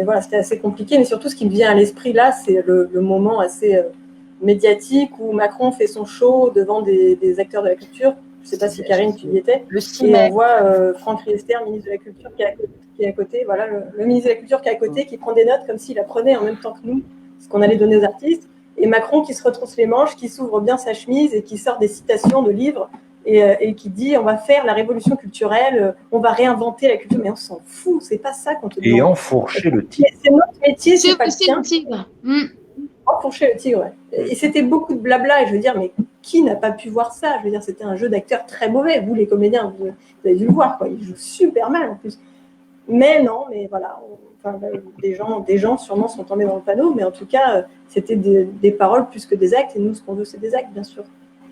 voilà, c'était assez compliqué, mais surtout ce qui me vient à l'esprit là, c'est le moment assez médiatique où Macron fait son show devant des acteurs de la culture. Je ne sais pas si Karine, tu y étais. Et on voit Franck Riester, ministre de la Culture, qui est à côté. Voilà, le ministre de la Culture qui est à côté, qui prend des notes comme s'il apprenait en même temps que nous ce qu'on allait donner aux artistes. Et Macron qui se retrousse les manches, qui s'ouvre bien sa chemise et qui sort des citations de livres et qui dit on va faire la révolution culturelle, on va réinventer la culture. Mais on s'en fout, c'est pas ça qu'on te demande. Et enfourcher le tigre. C'est notre métier, c'est pas le tien. Enfourcher le tigre, ouais. Et c'était beaucoup de blabla, et je veux dire, mais qui n'a pas pu voir ça? Je veux dire, c'était un jeu d'acteur très mauvais. Vous, les comédiens, vous avez dû le voir, quoi. Il joue super mal, en plus. Mais non, mais voilà, des gens sûrement sont tombés dans le panneau, mais en tout cas, c'était des paroles plus que des actes, et nous, ce qu'on veut, c'est des actes, bien sûr.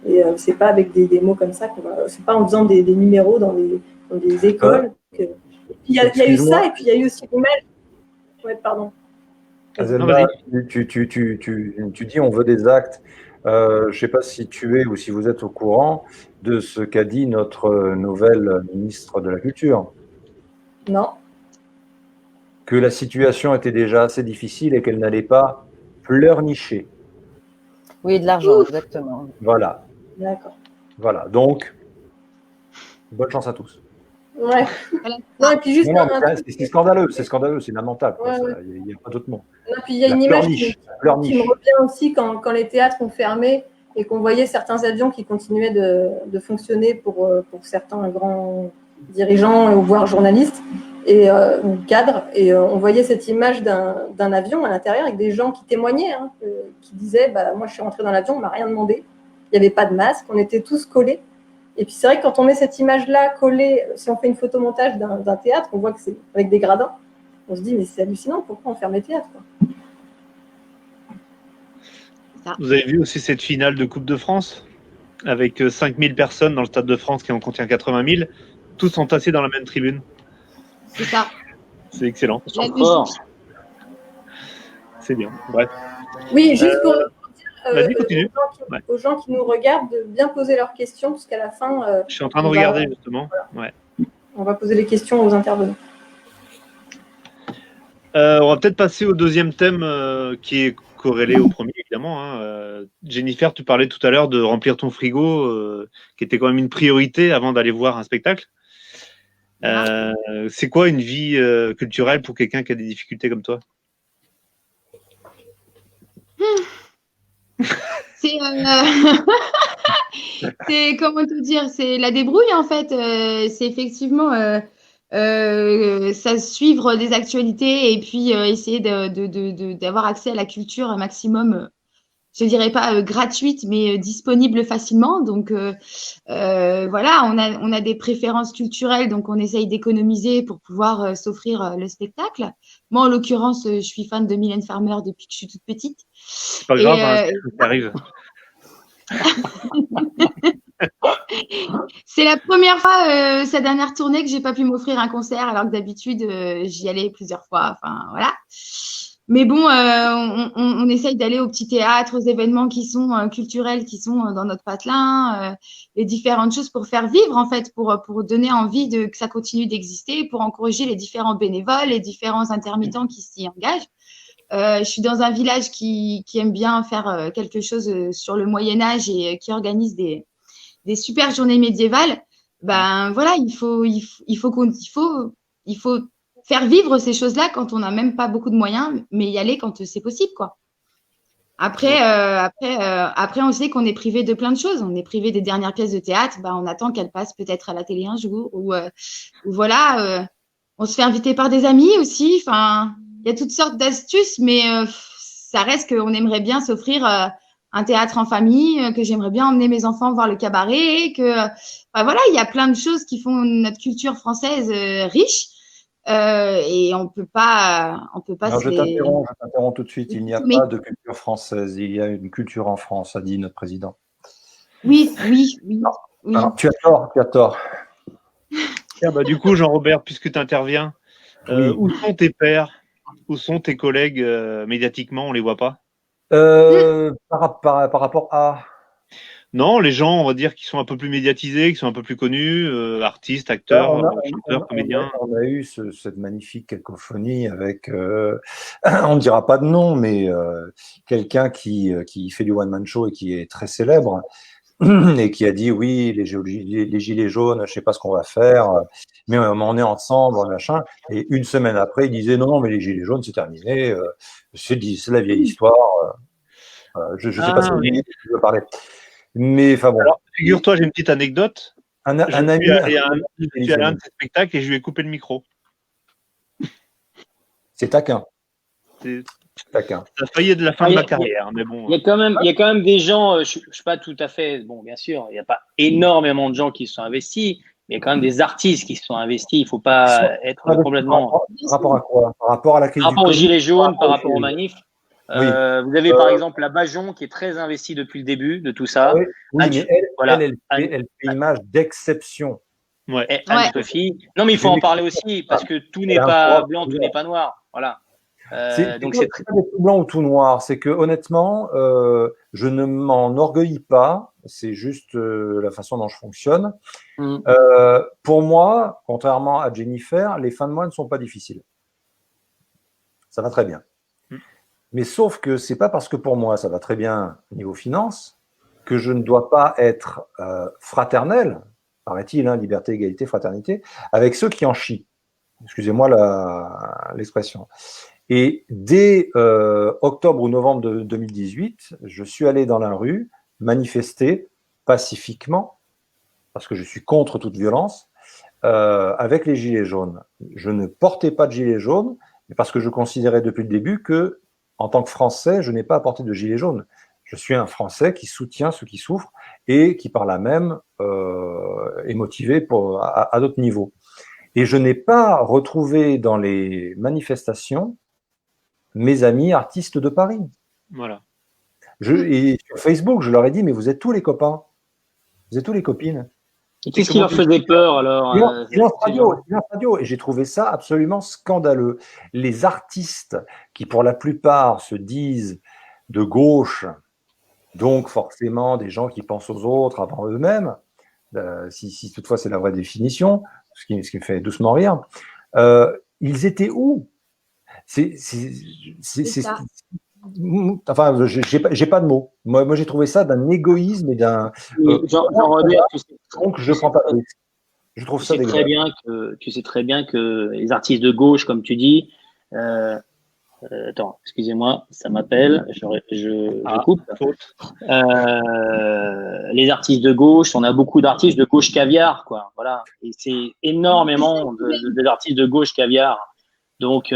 Et c'est pas avec des mots comme ça, c'est pas en faisant des numéros dans des écoles. Il y a eu ça, et puis il y a eu aussi l'image. Ouais, pardon. Azelma, tu dis on veut des actes. Je ne sais pas si tu es ou si vous êtes au courant de ce qu'a dit notre nouvelle ministre de la Culture. Non. Que la situation était déjà assez difficile et qu'elle n'allait pas pleurnicher. Oui, de l'argent, exactement. Voilà. D'accord. Voilà, donc, bonne chance à tous. Ouais. Non, et puis juste c'est scandaleux, c'est lamentable. Il n'y a pas d'autre mot. Non, puis il y a une image qui me revient aussi quand les théâtres ont fermé et qu'on voyait certains avions qui continuaient de fonctionner pour certains grands dirigeants ou voire journalistes ou cadres, et on voyait cette image d'un avion à l'intérieur avec des gens qui témoignaient, hein, qui disaient moi je suis rentré dans l'avion, on m'a rien demandé, il n'y avait pas de masque, on était tous collés. Et puis c'est vrai que quand on met cette image-là collée, si on fait une photomontage d'un théâtre, on voit que c'est avec des gradins, on se dit mais c'est hallucinant, pourquoi on ferme les théâtres, quoi. Vous avez vu aussi cette finale de Coupe de France avec 5000 personnes dans le Stade de France qui en contient 80 000, tous entassés dans la même tribune. C'est ça. C'est excellent. C'est bien. Bref. Oui, juste pour dire aux gens qui nous regardent de bien poser leurs questions, parce qu'à la fin… je suis en train de regarder, justement. Voilà. Ouais. On va poser les questions aux intervenants. On va peut-être passer au deuxième thème qui est corrélé au premier, évidemment. Hein. Jennifer, tu parlais tout à l'heure de remplir ton frigo, qui était quand même une priorité avant d'aller voir un spectacle. C'est quoi une vie culturelle pour quelqu'un qui a des difficultés comme toi? C'est comment te dire, c'est la débrouille en fait. C'est effectivement ça suivre des actualités et puis essayer d'avoir accès à la culture un maximum. Je dirais pas gratuite, mais disponible facilement. Donc voilà, on a des préférences culturelles, donc on essaye d'économiser pour pouvoir s'offrir le spectacle. Moi, en l'occurrence, je suis fan de Mylène Farmer depuis que je suis toute petite. C'est pas grave, hein, ça arrive. C'est la première fois, sa dernière tournée, que j'ai pas pu m'offrir un concert, alors que d'habitude, j'y allais plusieurs fois. Enfin, voilà. Mais bon, on essaye d'aller aux petits théâtres, aux événements qui sont culturels, qui sont dans notre patelin, les différentes choses pour faire vivre, en fait, pour donner envie que ça continue d'exister, pour encourager les différents bénévoles, les différents intermittents qui s'y engagent. Je suis dans un village qui aime bien faire quelque chose sur le Moyen-Âge et qui organise des super journées médiévales. Ben voilà, il faut faire vivre ces choses-là quand on n'a même pas beaucoup de moyens, mais y aller quand c'est possible, quoi. Après, on sait qu'on est privé de plein de choses. On est privé des dernières pièces de théâtre. Ben, on attend qu'elles passent peut-être à la télé un jour, ou voilà. On se fait inviter par des amis aussi. Enfin, il y a toutes sortes d'astuces, mais ça reste qu'on aimerait bien s'offrir un théâtre en famille, que j'aimerais bien emmener mes enfants voir le cabaret, voilà, il y a plein de choses qui font notre culture française riche. Et on peut pas Alors, je t'interromps tout de suite. Il n'y a pas de culture française. Il y a une culture en France, a dit notre président. Oui. Alors, tu as tort. Tiens, du coup, Jean-Robert, puisque tu interviens, où sont tes pairs? Où sont tes collègues médiatiquement? On les voit pas? Par rapport à… Non, les gens, on va dire, qui sont un peu plus médiatisés, qui sont un peu plus connus, artistes, acteurs, chanteurs, comédiens. On a eu cette magnifique cacophonie avec, on ne dira pas de nom, mais quelqu'un qui fait du one-man show et qui est très célèbre et qui a dit oui, les gilets jaunes, je ne sais pas ce qu'on va faire, mais on est ensemble, machin. Et une semaine après, il disait non, mais les gilets jaunes, c'est terminé, c'est la vieille histoire. Je ne sais pas si tu veux parler. Mais enfin bon. Alors, figure-toi, j'ai une petite anecdote. Un ami. Je suis allé à un de ses spectacles et je lui ai coupé le micro. C'est taquin. Ça a failli être la fin de ma carrière, mais bon. Il y a quand même des gens, je ne suis pas tout à fait, bon, bien sûr, il n'y a pas énormément de gens qui se sont investis, mais il y a quand même des artistes qui se sont investis. Il ne faut pas être complètement. Par rapport à quoi? Par rapport à la crise. Par rapport aux gilets jaunes, par rapport aux manifs. Oui. Vous avez par exemple la Bajon qui est très investie depuis le début de tout ça. Oui, mais elle fait image d'exception. Ouais. Anne-Sophie. Non, mais il faut en parler aussi parce que tout n'est pas blanc, tout n'est pas noir. Voilà. Donc c'est pas tout blanc ou tout noir. C'est que honnêtement, je ne m'en orgueillis pas. C'est juste la façon dont je fonctionne. Pour moi, contrairement à Jennifer, les fins de mois ne sont pas difficiles. Ça va très bien. Mais sauf que c'est pas parce que pour moi ça va très bien niveau finance que je ne dois pas être fraternel, paraît-il, hein, liberté, égalité, fraternité, avec ceux qui en chient. Excusez-moi l'expression. Et dès octobre ou novembre de 2018, je suis allé dans la rue manifester pacifiquement, parce que je suis contre toute violence, avec les gilets jaunes. Je ne portais pas de gilet jaune, mais parce que je considérais depuis le début que, en tant que Français, je n'ai pas à porter de gilet jaune. Je suis un Français qui soutient ceux qui souffrent et qui, par là même, est motivé à d'autres niveaux. Et je n'ai pas retrouvé dans les manifestations mes amis artistes de Paris. Voilà. Et sur Facebook, je leur ai dit, mais vous êtes tous les copains, vous êtes tous les copines. Et qu'est-ce qui leur faisait peur alors Silence radio. Et j'ai trouvé ça absolument scandaleux. Les artistes qui, pour la plupart, se disent de gauche, donc forcément des gens qui pensent aux autres avant eux-mêmes, si toutefois c'est la vraie définition, ce qui me fait doucement rire, ils étaient où? Enfin, j'ai pas de mots. Moi j'ai trouvé ça d'un égoïsme et d'un. Jean-Robert, donc je prends pas de risque. Je trouve ça dégueulasse. Tu sais très bien que les artistes de gauche, comme tu dis, attends, excusez-moi, ça m'appelle, je coupe. Les artistes de gauche, on a beaucoup d'artistes de gauche caviar, quoi. Voilà, et c'est énormément d'artistes de gauche caviar. Donc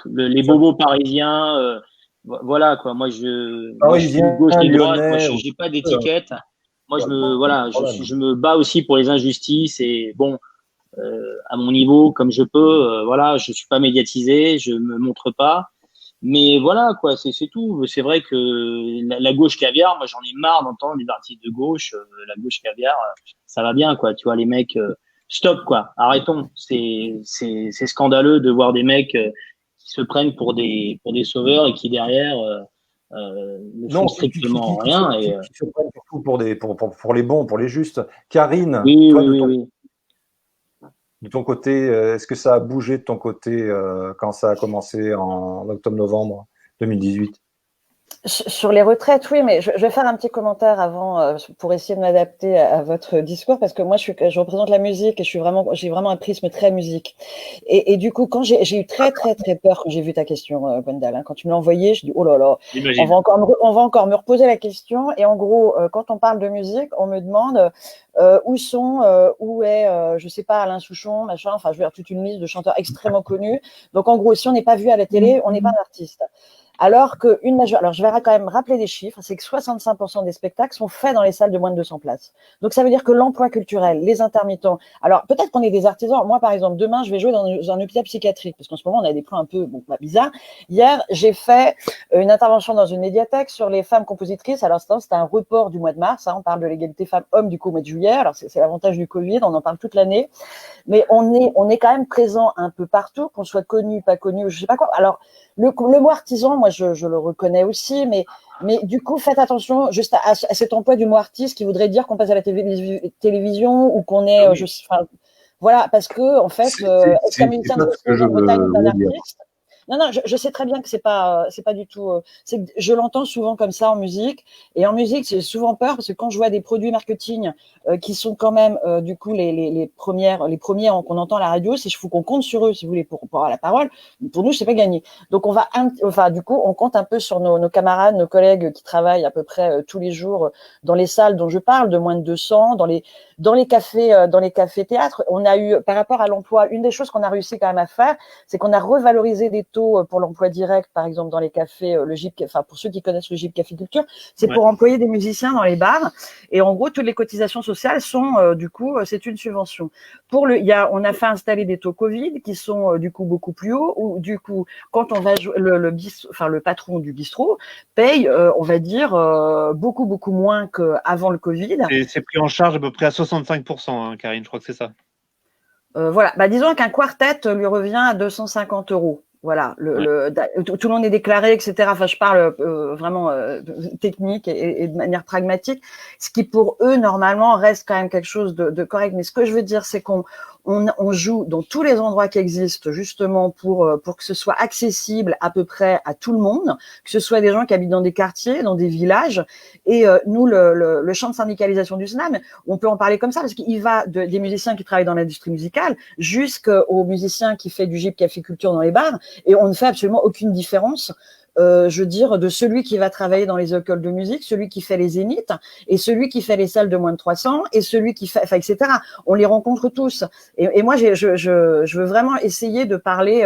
les bobos parisiens, voilà quoi. Moi je suis gauche et droite, moi j'ai pas d'étiquette. Moi je me bats aussi pour les injustices et bon. À mon niveau, comme je peux, voilà, je suis pas médiatisé, je me montre pas, mais voilà quoi, c'est tout. C'est vrai que la gauche caviar, moi j'en ai marre d'entendre des artistes de gauche, la gauche caviar, ça va bien quoi, tu vois les mecs, stop quoi, arrêtons. C'est scandaleux de voir des mecs qui se prennent pour des sauveurs et qui derrière ne font strictement rien. Qui se prennent surtout pour les bons, pour les justes. Karine, oui. De ton côté, est-ce que ça a bougé de ton côté quand ça a commencé en octobre-novembre 2018? Sur les retraites, oui, mais je vais faire un petit commentaire avant pour essayer de m'adapter à votre discours parce que moi, je représente la musique et j'ai vraiment un prisme très musique. Et du coup, quand j'ai eu très peur quand j'ai vu ta question, Gwendal, hein, quand tu me l'as envoyée, je dis oh là là, on va encore me reposer la question. Et en gros, quand on parle de musique, on me demande où est, je sais pas, Alain Souchon, machin. Enfin, je veux dire toute une liste de chanteurs extrêmement connus. Donc en gros, si on n'est pas vu à la télé, on n'est pas un artiste. Alors je vais quand même rappeler des chiffres, c'est que 65% des spectacles sont faits dans les salles de moins de 200 places. Donc ça veut dire que l'emploi culturel, les intermittents, alors peut-être qu'on est des artisans, moi par exemple, demain je vais jouer dans un hôpital psychiatrique, parce qu'en ce moment on a des plans un peu bizarres. Hier, j'ai fait une intervention dans une médiathèque sur les femmes compositrices, alors c'était un report du mois de mars, hein, on parle de l'égalité femmes-hommes du coup au mois de juillet, alors c'est l'avantage du Covid, on en parle toute l'année, mais on est quand même présent un peu partout, qu'on soit connu, pas connu, je sais pas quoi. Alors le mot artisan, moi je le reconnais aussi, mais du coup faites attention juste à cet emploi du mot artiste qui voudrait dire qu'on passe à la télévision ou qu'on est, voilà, parce que en fait, est-ce qu'un musicien de Bretagne est un artiste? Non, je sais très bien que c'est pas du tout. Je l'entends souvent comme ça en musique. Et en musique, j'ai souvent peur parce que quand je vois des produits marketing qui sont quand même du coup les premiers qu'on entend à la radio, il faut qu'on compte sur eux, si vous voulez, pour avoir la parole. Pour nous, c'est pas gagné. Donc du coup, on compte un peu sur nos camarades, nos collègues qui travaillent à peu près tous les jours dans les salles dont je parle, de moins de 200, dans les cafés théâtres. On a eu, par rapport à l'emploi, une des choses qu'on a réussi quand même à faire, c'est qu'on a revalorisé des taux pour l'emploi direct, par exemple dans les cafés, pour ceux qui connaissent le GIP Café-Culture, c'est pour employer des musiciens dans les bars. Et en gros, toutes les cotisations sociales sont, du coup, c'est une subvention. On a fait installer des taux Covid qui sont du coup beaucoup plus hauts. Ou du coup, quand on va jouer, le patron du bistrot paye, on va dire beaucoup moins qu'avant le Covid. C'est pris en charge à peu près à 65%, hein, Karine, je crois que c'est ça. Voilà, disons qu'un quartet lui revient à 250 €. Voilà, tout le monde est déclaré, etc. Enfin, je parle vraiment technique et de manière pragmatique, ce qui pour eux normalement reste quand même quelque chose de correct. Mais ce que je veux dire, c'est qu'on joue dans tous les endroits qui existent justement pour que ce soit accessible à peu près à tout le monde, que ce soit des gens qui habitent dans des quartiers, dans des villages. Et nous, le champ de syndicalisation du SNAM, on peut en parler comme ça parce qu'il va des musiciens qui travaillent dans l'industrie musicale jusqu'aux musiciens qui font du GIP Café Culture dans les bars. Et on ne fait absolument aucune différence je veux dire, de celui qui va travailler dans les écoles de musique, celui qui fait les zéniths, et celui qui fait les salles de moins de 300, et celui qui fait, enfin, etc. On les rencontre tous. Et moi, je veux vraiment essayer de parler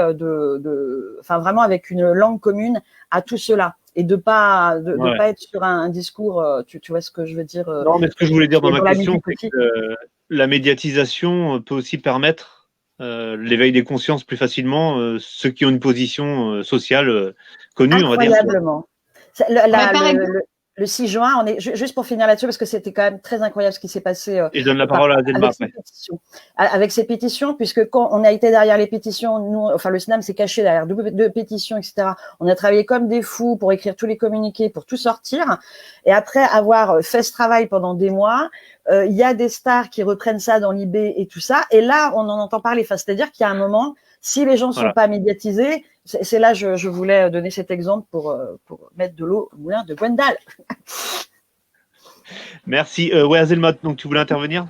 enfin, vraiment avec une langue commune à tout cela. Et de pas être sur un discours, tu vois ce que je veux dire. Non, mais ce que je voulais dire dans ma la question, musique c'est que la médiatisation peut aussi permettre l'éveil des consciences plus facilement, ceux qui ont une position sociale connue, on va dire. Incroyablement. Par exemple, Le 6 juin, on est juste pour finir là-dessus, parce que c'était quand même très incroyable ce qui s'est passé Et je donne la parole à Azelma après. Avec ces pétitions, puisque quand on a été derrière les pétitions, nous, enfin le SNAM s'est caché derrière deux pétitions, etc. On a travaillé comme des fous pour écrire tous les communiqués, pour tout sortir. Et après avoir fait ce travail pendant des mois, il y a des stars qui reprennent ça dans l'IB et tout ça. Et là, on en entend parler. Enfin, c'est-à-dire qu'il y a un moment, si les gens ne sont pas médiatisés, c'est là je voulais donner cet exemple pour mettre de l'eau au moulin de Gwendal. Merci. Ouais, Azelma, donc tu voulais intervenir?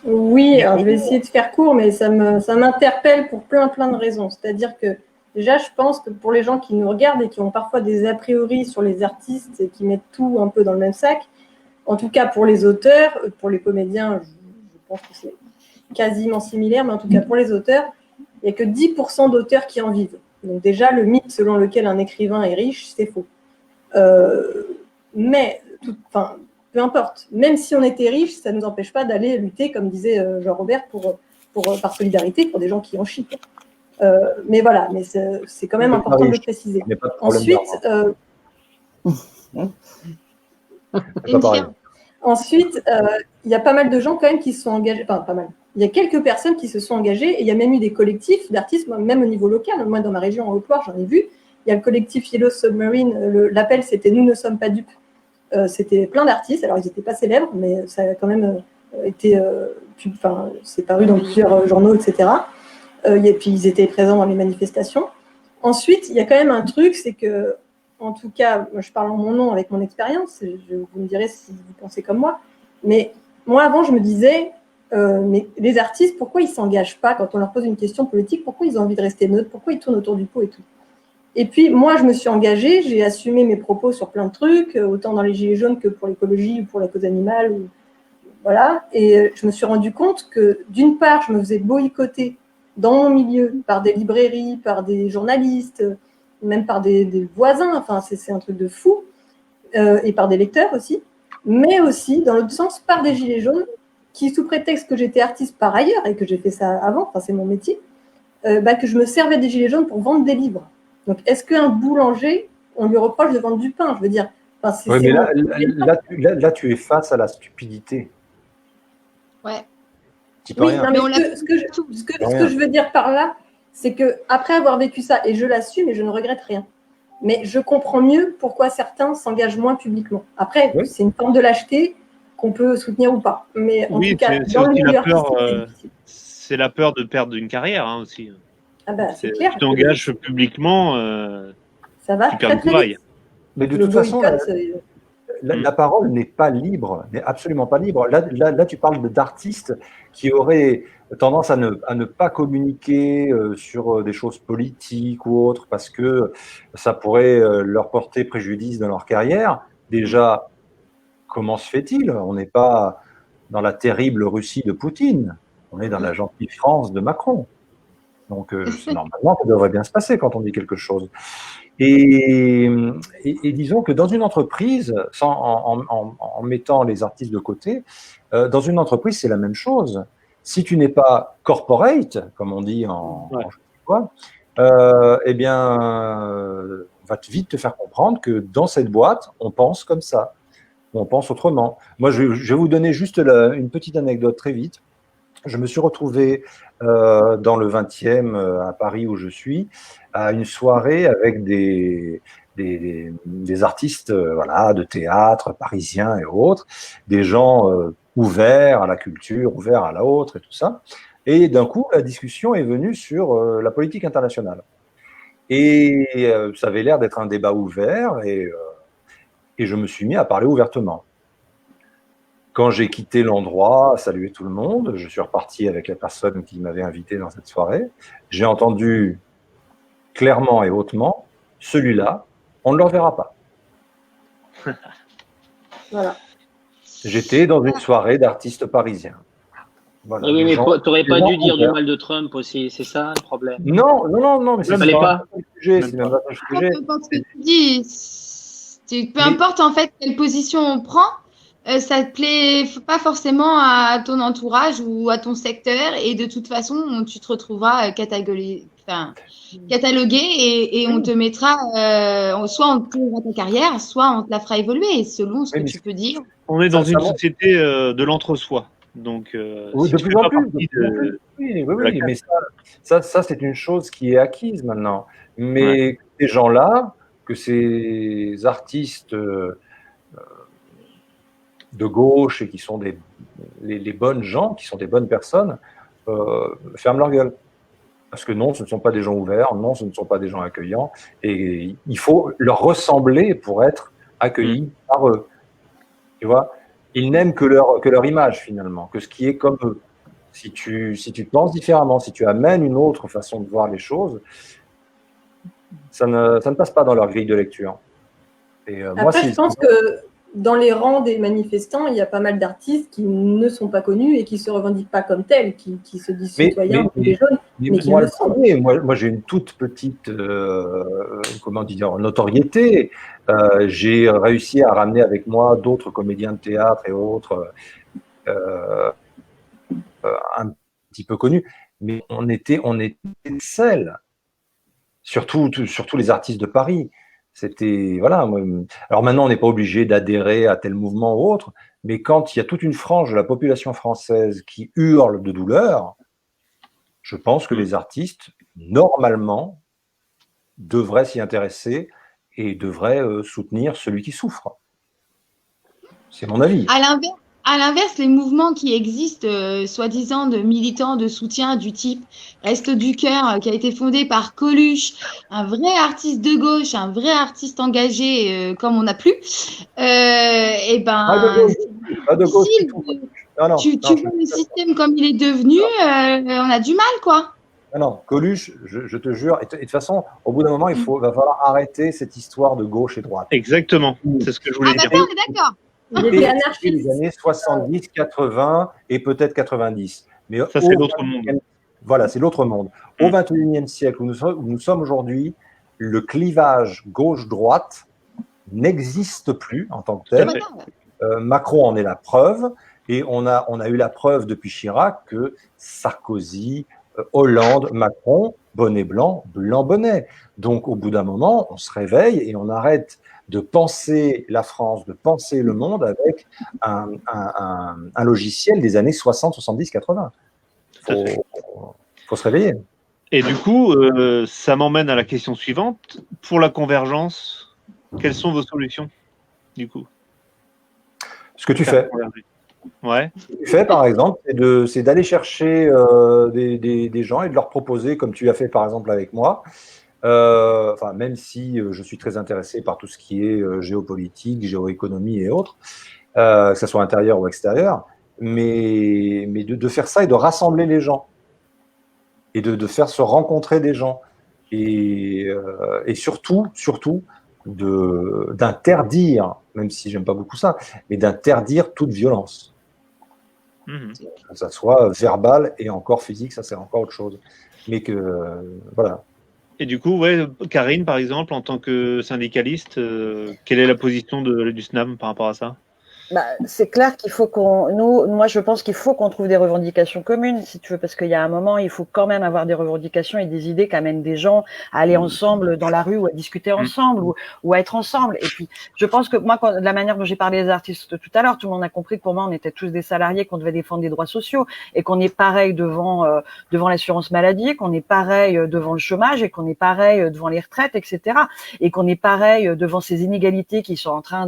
Oui, alors je vais essayer de faire court, mais ça m'interpelle pour plein de raisons. C'est-à-dire que déjà, je pense que pour les gens qui nous regardent et qui ont parfois des a priori sur les artistes et qui mettent tout un peu dans le même sac, en tout cas pour les auteurs, pour les comédiens, je pense que c'est quasiment similaire, mais en tout cas pour les auteurs, il n'y a que 10% d'auteurs qui en vivent. Donc déjà, le mythe selon lequel un écrivain est riche, c'est faux. Mais, peu importe, même si on était riche, ça ne nous empêche pas d'aller lutter, comme disait Jean-Robert, par solidarité pour des gens qui en chient. Mais voilà, mais c'est quand même important de le préciser. Ensuite, Ensuite, il y a pas mal de gens quand même qui se sont engagés, enfin pas mal. Il y a quelques personnes qui se sont engagées et il y a même eu des collectifs d'artistes, même au niveau local. Moi, dans ma région en Haute-Loire, j'en ai vu. Il y a le collectif Yellow Submarine. L'appel, c'était Nous ne sommes pas dupes. C'était plein d'artistes. Alors, ils n'étaient pas célèbres, mais ça a quand même été. C'est paru dans plusieurs journaux, etc. Et puis, ils étaient présents dans les manifestations. Ensuite, il y a quand même un truc, c'est que, en tout cas, moi, je parle en mon nom avec mon expérience. Vous me direz si vous pensez comme moi. Mais moi, avant, je me disais, mais les artistes, pourquoi ils ne s'engagent pas quand on leur pose une question politique? Pourquoi ils ont envie de rester neutres? Pourquoi ils tournent autour du pot et tout? Et puis, moi, je me suis engagée, j'ai assumé mes propos sur plein de trucs, autant dans les Gilets jaunes que pour l'écologie ou pour la cause animale. Voilà. Et je me suis rendu compte que, d'une part, je me faisais boycotter dans mon milieu par des librairies, par des journalistes, même par des voisins. Enfin, c'est un truc de fou. Et par des lecteurs aussi. Mais aussi, dans l'autre sens, par des Gilets jaunes qui, sous prétexte que j'étais artiste par ailleurs et que j'ai fait ça avant, enfin, c'est mon métier, que je me servais des Gilets jaunes pour vendre des livres. Donc, est-ce qu'un boulanger, on lui reproche de vendre du pain? Je veux dire. Oui, mais là, tu es face à la stupidité. Ouais. Oui, non, mais ce que je veux dire par là, c'est qu'après avoir vécu ça, et je l'assume et je ne regrette rien, mais je comprends mieux pourquoi certains s'engagent moins publiquement. Après, c'est une forme de lâcheté qu'on peut soutenir ou pas. Mais en tout cas, dans le milieu artistique, c'est la peur de perdre une carrière aussi. Ah bah, c'est clair. Tu t'engages publiquement, ça va tu perds le travail. Mais de toute façon, la parole n'est pas libre, n'est absolument pas libre. Là, tu parles d'artistes qui auraient tendance à ne pas communiquer sur des choses politiques ou autres parce que ça pourrait leur porter préjudice dans leur carrière. Déjà, comment se fait-il? On n'est pas dans la terrible Russie de Poutine, on est dans la gentille France de Macron. Donc, normalement, ça devrait bien se passer quand on dit quelque chose. Et disons que dans une entreprise, en mettant les artistes de côté, dans une entreprise, c'est la même chose. Si tu n'es pas corporate, comme on dit en eh bien, on va vite te faire comprendre que dans cette boîte, on pense comme ça, on pense autrement. Moi, je vais vous donner juste une petite anecdote très vite. Je me suis retrouvé dans le 20e, à Paris où je suis, à une soirée avec des artistes de théâtre parisiens et autres, des gens ouverts à la culture, ouverts à l'autre et tout ça. Et d'un coup, la discussion est venue sur la politique internationale. Et ça avait l'air d'être un débat ouvert et je me suis mis à parler ouvertement. Quand j'ai quitté l'endroit, salué tout le monde, je suis reparti avec la personne qui m'avait invité dans cette soirée. J'ai entendu clairement et hautement celui-là, on ne le reverra pas. Voilà. J'étais dans une soirée d'artistes parisiens. Voilà, Oui, des mais gens- tu n'aurais des pas gens dû dire du ouverts. mal de Trump aussi, c'est ça le problème. Non, mais c'est Fallait pas. le sujet, Même c'est pas. même pas le sujet. Peu importe ce que tu dis, peu Mais- importe en fait quelle position on prend, ça te plaît pas forcément à ton entourage ou à ton secteur, et de toute façon, tu te retrouveras catalogué et on te mettra, soit on te tirera ta carrière, soit on te la fera évoluer selon ce Oui, que mais tu peux dire. On est dans Ça une montre. société de l'entre-soi. Donc, Oui, si de tu plus fais en pas plus. partie De plus en plus. de Oui, la oui, mais ça c'est une chose qui est acquise maintenant. Mais ces gens-là, que ces artistes de gauche et qui sont les bonnes gens, qui sont des bonnes personnes, ferment leur gueule. Parce que non, ce ne sont pas des gens ouverts, non, ce ne sont pas des gens accueillants, et il faut leur ressembler pour être accueillis par eux. Tu vois, ils n'aiment que leur image finalement, que ce qui est comme eux. Si tu penses différemment, si tu amènes une autre façon de voir les choses, ça ne passe pas dans leur grille de lecture. Et moi, Après, je pense que dans les rangs des manifestants, il y a pas mal d'artistes qui ne sont pas connus et qui ne se revendiquent pas comme tels, qui se disent citoyens ou des jeunes, mais qui moi, le sont. moi j'ai une toute petite comment dire, notoriété. J'ai réussi à ramener avec moi d'autres comédiens de théâtre et autres un petit peu connus, mais on était seuls, surtout les artistes de Paris. C'était voilà. Alors maintenant, on n'est pas obligé d'adhérer à tel mouvement ou autre, mais quand il y a toute une frange de la population française qui hurle de douleur, je pense que les artistes, normalement, devraient s'y intéresser et devraient soutenir celui qui souffre. C'est mon avis. À l'inverse, les mouvements qui existent, soi-disant de militants de soutien du type Resto du Cœur, qui a été fondé par Coluche, un vrai artiste de gauche, un vrai artiste engagé, comme on n'a plus, et ben, Pas de gauche si du tout. Non, tu vois le système comme il est devenu, on a du mal, quoi. Non, Coluche, je te jure, et de toute façon, au bout d'un moment, va falloir arrêter cette histoire de gauche et droite. Exactement, c'est ce que je voulais Ah bah dire. ça, on est d'accord. Il était anarchiste. Les années 70, 80 et peut-être 90. Mais Ça, c'est l'autre monde. Voilà, c'est l'autre monde. Au XXIe siècle, où nous sommes aujourd'hui, le clivage gauche-droite n'existe plus en tant que tel. Macron en est la preuve, et on a eu la preuve depuis Chirac que Sarkozy, Hollande, Macron, bonnet blanc, blanc bonnet. Donc au bout d'un moment, on se réveille et on arrête de penser la France, de penser le monde avec un logiciel des années 60, 70, 80. Faut se réveiller. Et du coup, ça m'emmène à la question suivante. Pour la convergence, quelles sont vos solutions, du coup? Ce que tu fais. Ouais. Ce que tu fais, par exemple, c'est d'aller chercher des gens et de leur proposer, comme tu as fait par exemple avec moi, enfin, même si je suis très intéressé par tout ce qui est géopolitique, géoéconomie et autres, que ce soit intérieur ou extérieur, mais de faire ça et de rassembler les gens et de faire se rencontrer des gens et surtout d'interdire, même si j'aime pas beaucoup ça, mais d'interdire toute violence. Que ça soit verbal et encore physique, ça c'est encore autre chose. Mais que voilà. Et du coup, ouais, Karine, par exemple, en tant que syndicaliste, quelle est la position du SNAM par rapport à ça? Bah, c'est clair qu'il faut moi je pense qu'il faut qu'on trouve des revendications communes, si tu veux, parce qu'il y a un moment, il faut quand même avoir des revendications et des idées qui amènent des gens à aller ensemble dans la rue ou à discuter ensemble ou à être ensemble. Et puis, je pense que moi, de la manière dont j'ai parlé des artistes tout à l'heure, tout le monde a compris que pour moi, on était tous des salariés, qu'on devait défendre des droits sociaux et qu'on est pareil devant l'assurance maladie, qu'on est pareil devant le chômage et qu'on est pareil devant les retraites, etc. Et qu'on est pareil devant ces inégalités qui sont en train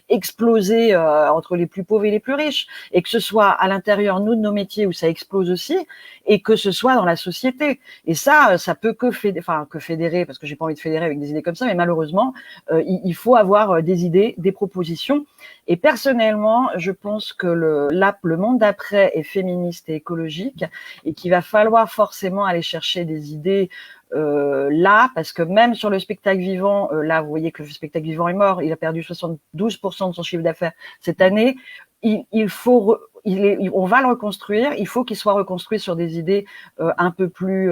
d'exploser entre les plus pauvres et les plus riches, et que ce soit à l'intérieur, nous, de nos métiers, où ça explose aussi, et que ce soit dans la société. Et ça peut que fédérer, parce que j'ai pas envie de fédérer avec des idées comme ça, mais malheureusement, il faut avoir des idées, des propositions. Et personnellement, je pense que le monde d'après est féministe et écologique, et qu'il va falloir forcément aller chercher des idées là, parce que même sur le spectacle vivant, là, vous voyez que le spectacle vivant est mort, il a perdu 72% de son chiffre d'affaires cette année. On va le reconstruire. Il faut qu'il soit reconstruit sur des idées un peu plus,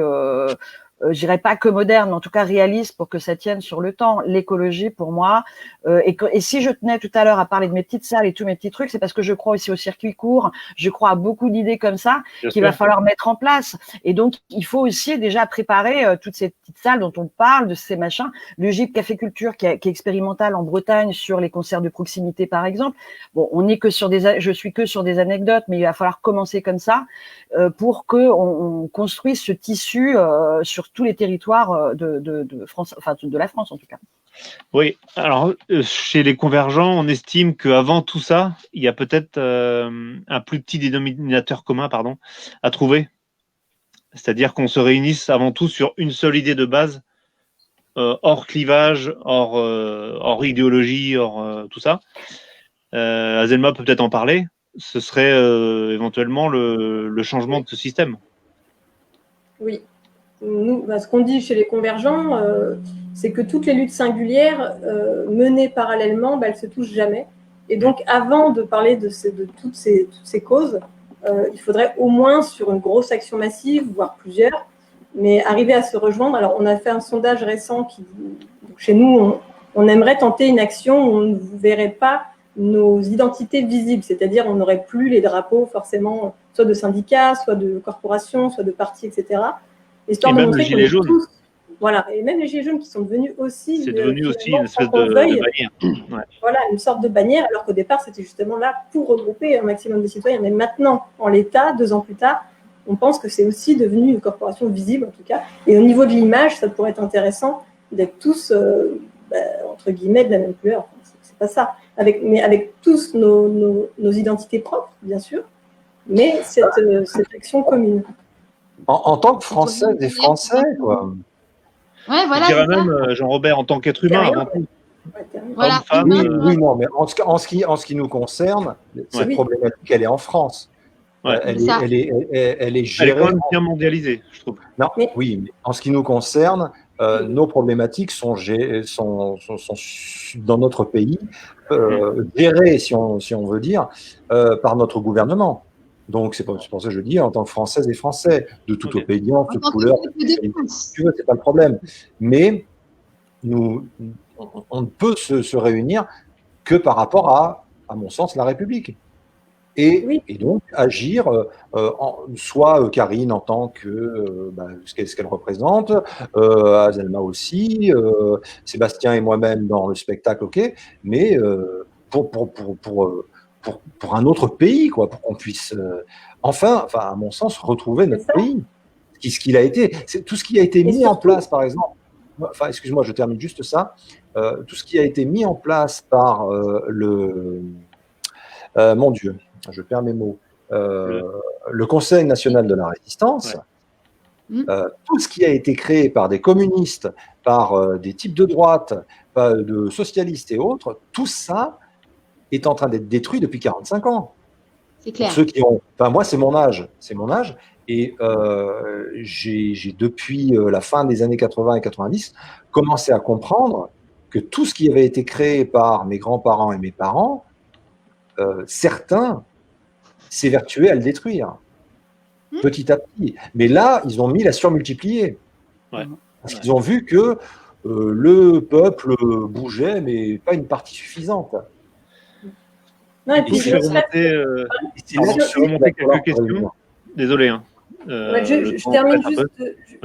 je dirais pas que moderne, mais en tout cas réaliste pour que ça tienne sur le temps. L'écologie, pour moi, et si je tenais tout à l'heure à parler de mes petites salles et tous mes petits trucs, c'est parce que je crois aussi au circuit court. Je crois à beaucoup d'idées comme ça qu'il va falloir mettre en place. Et donc, il faut aussi déjà préparer toutes ces petites salles dont on parle, de ces machins. Le GIP Café Culture qui est expérimental en Bretagne sur les concerts de proximité, par exemple. Bon, je suis que sur des anecdotes, mais il va falloir commencer comme ça pour que on construise ce tissu sur tous les territoires de France, enfin de la France en tout cas. Oui, alors chez les convergents, on estime qu'avant tout ça, il y a peut-être un plus petit dénominateur commun à trouver. C'est-à-dire qu'on se réunisse avant tout sur une seule idée de base, hors clivage, hors idéologie, hors tout ça. Azelma peut peut-être en parler. Ce serait éventuellement le changement de ce système. Oui. Nous, ce qu'on dit chez les convergents, c'est que toutes les luttes singulières menées parallèlement, elles ne se touchent jamais. Et donc, avant de parler de toutes ces causes, il faudrait au moins sur une grosse action massive, voire plusieurs, mais arriver à se rejoindre. Alors, on a fait un sondage récent qui dit, chez nous, on aimerait tenter une action où on ne verrait pas nos identités visibles, c'est-à-dire on n'aurait plus les drapeaux forcément, soit de syndicats, soit de corporations, soit de partis, etc. Histoire de montrer qu'on est tous, voilà, et même les gilets jaunes qui sont devenus aussi, c'est devenu aussi une espèce de bannière. Ouais. Voilà, une sorte de bannière, alors qu'au départ c'était justement là pour regrouper un maximum de citoyens. Mais maintenant, en l'état, 2 ans plus tard, on pense que c'est aussi devenu une corporation visible en tout cas. Et au niveau de l'image, ça pourrait être intéressant d'être tous entre guillemets de la même couleur. Enfin, c'est pas ça, mais avec tous nos identités propres, bien sûr, mais cette action commune. En tant que Françaises et Français, quoi. Ouais, voilà. Je dirais même, Jean-Robert, en tant qu'être humain, avant tout. Voilà. Femme, oui, non, mais en ce qui nous concerne, cette problématique, elle est en France. Ouais. Elle est gérée. Elle est quand même bien mondialisée, je trouve. Non, oui, mais en ce qui nous concerne, nos problématiques sont dans notre pays, gérées, si on veut dire, par notre gouvernement. Donc, c'est pour ça que je dis, en tant que Françaises et Français, de toute obédience, de toute couleur, c'est pas le problème. Mais on ne peut se réunir que par rapport à mon sens, la République. Et donc, agir, soit Karine en tant que ce qu'elle représente, Azelma aussi, Sébastien et moi-même dans le spectacle, ok, mais pour un autre pays, quoi, pour qu'on puisse enfin, à mon sens, retrouver notre pays. Ce qu'il a été, tout ce qui a été mis en place, par exemple. Enfin, excuse-moi, je termine juste ça. Tout ce qui a été mis en place par mon Dieu, je perds mes mots. Le Conseil national de la résistance. Tout ce qui a été créé par des communistes, par des types de droite, de socialistes et autres, tout ça est en train d'être détruit depuis 45 ans. C'est clair. Pour ceux qui ont, moi, c'est mon âge, et j'ai depuis la fin des années 80 et 90 commencé à comprendre que tout ce qui avait été créé par mes grands-parents et mes parents, certains s'évertuaient à le détruire petit à petit. Mais là, ils ont mis la surmultiplier. Parce qu'ils ont vu que le peuple bougeait, mais pas une partie suffisante. Non, et puis, je vais remonter quelques questions. Désolé. Je termine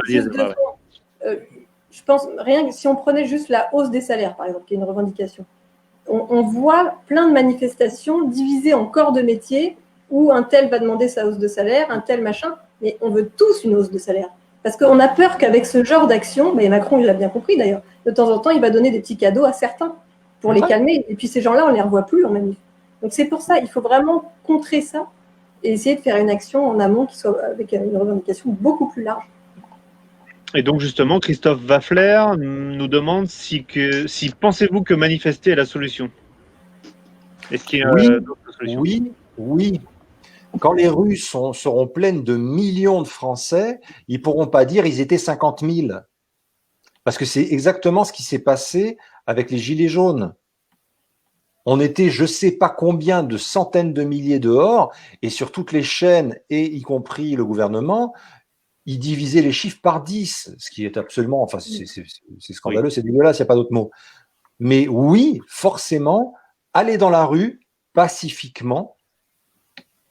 juste je pense, rien que si on prenait juste la hausse des salaires, par exemple, qui est une revendication, on voit plein de manifestations divisées en corps de métier où un tel va demander sa hausse de salaire, un tel machin, mais on veut tous une hausse de salaire. Parce qu'on a peur qu'avec ce genre d'action, mais Macron, il l'a bien compris d'ailleurs, de temps en temps, il va donner des petits cadeaux à certains pour les calmer. Et puis ces gens-là, on ne les revoit plus en manif. Donc c'est pour ça, il faut vraiment contrer ça et essayer de faire une action en amont qui soit avec une revendication beaucoup plus large. Et donc justement, Christophe Waffler nous demande si pensez-vous que manifester est la solution. Est-ce qu'il y a d'autres solutions ? Oui. Quand les rues seront pleines de millions de Français, ils ne pourront pas dire ils étaient 50 000. Parce que c'est exactement ce qui s'est passé avec les Gilets jaunes. On était je ne sais pas combien de centaines de milliers dehors, et sur toutes les chaînes, et y compris le gouvernement, ils divisaient les chiffres par 10, ce qui est absolument, enfin, c'est scandaleux, c'est dégueulasse, il n'y a pas d'autre mot. Mais oui, forcément, aller dans la rue pacifiquement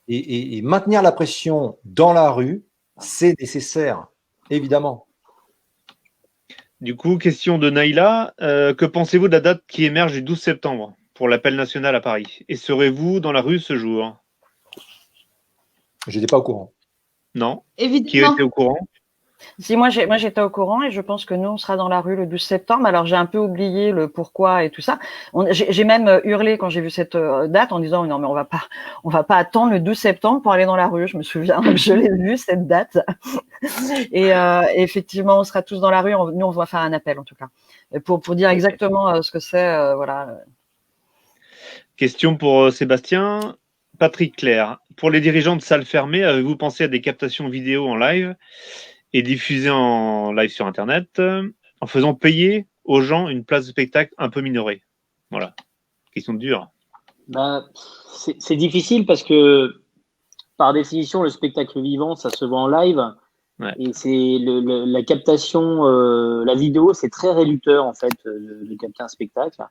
et maintenir la pression dans la rue, c'est nécessaire, évidemment. Du coup, question de Naïla. Que pensez-vous de la date qui émerge du 12 septembre pour l'appel national à Paris? Et serez-vous dans la rue ce jour? Je n'étais pas au courant. Non. Évidemment. Qui était au courant? Si, moi j'étais au courant et je pense que nous on sera dans la rue le 12 septembre. Alors j'ai un peu oublié le pourquoi et tout ça. J'ai même hurlé quand j'ai vu cette date en disant non mais on va pas attendre le 12 septembre pour aller dans la rue. Je me souviens, je l'ai vu cette date. Et effectivement on sera tous dans la rue. Nous on va faire un appel en tout cas pour dire exactement ce que c'est. Voilà. Question pour Sébastien. Patrick Claire. Pour les dirigeants de salles fermées, avez-vous pensé à des captations vidéo en live et diffusées en live sur Internet en faisant payer aux gens une place de spectacle un peu minorée? Voilà. Question dure. Bah, c'est difficile parce que, par définition, le spectacle vivant, ça se voit en live. Ouais. Et c'est la captation, la vidéo, c'est très réducteur, en fait, de capter un spectacle.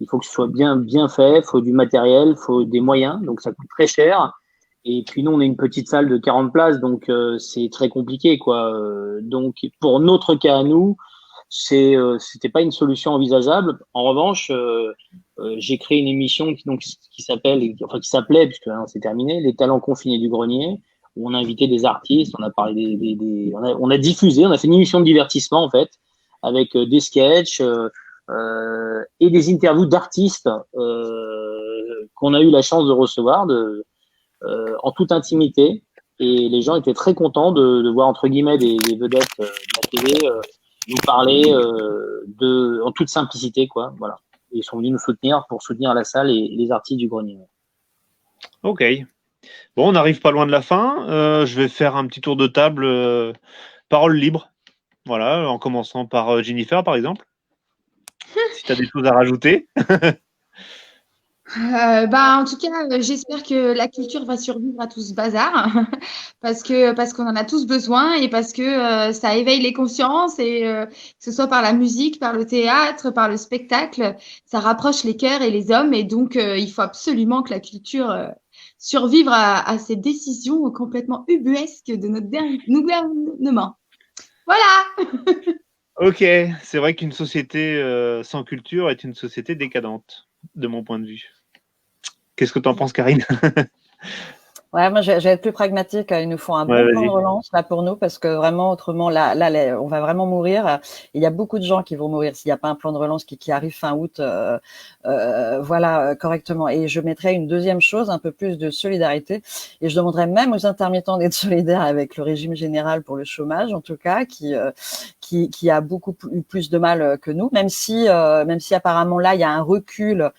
Il faut que ce soit bien fait, il faut du matériel, il faut des moyens, donc ça coûte très cher. Et puis nous, on est une petite salle de 40 places, donc c'est très compliqué, quoi. Donc pour notre cas à nous, c'était pas une solution envisageable. En revanche, j'ai créé une émission qui s'appelait, puisque hein, c'est terminé, Les Talents Confinés du Grenier, où on a invité des artistes, on a parlé on a diffusé, on a fait une émission de divertissement en fait, avec des sketchs. Et des interviews d'artistes qu'on a eu la chance de recevoir en toute intimité. Et les gens étaient très contents de voir, entre guillemets, des vedettes de la télé nous parler en toute simplicité, quoi. Voilà. Et ils sont venus nous soutenir pour soutenir la salle et les artistes du Grenier. Ok. Bon, on n'arrive pas loin de la fin. Je vais faire un petit tour de table. Parole libre. Voilà, en commençant par Jennifer, par exemple. Si tu as des choses à rajouter. En tout cas, j'espère que la culture va survivre à tout ce bazar parce qu'on en a tous besoin et parce que ça éveille les consciences et que ce soit par la musique, par le théâtre, par le spectacle, ça rapproche les cœurs et les hommes et donc il faut absolument que la culture survive à ces décisions complètement ubuesques de notre gouvernement. Voilà. Ok, c'est vrai qu'une société sans culture est une société décadente, de mon point de vue. Qu'est-ce que tu en penses, Karine? Ouais, moi, je vais être plus pragmatique. Il nous faut un bon plan de relance là pour nous parce que vraiment, autrement, là, on va vraiment mourir. Il y a beaucoup de gens qui vont mourir s'il n'y a pas un plan de relance qui arrive fin août, voilà, correctement. Et je mettrais une deuxième chose, un peu plus de solidarité. Et je demanderais même aux intermittents d'être solidaires avec le régime général pour le chômage, en tout cas, qui a beaucoup plus de mal que nous, même si apparemment là, il y a un recul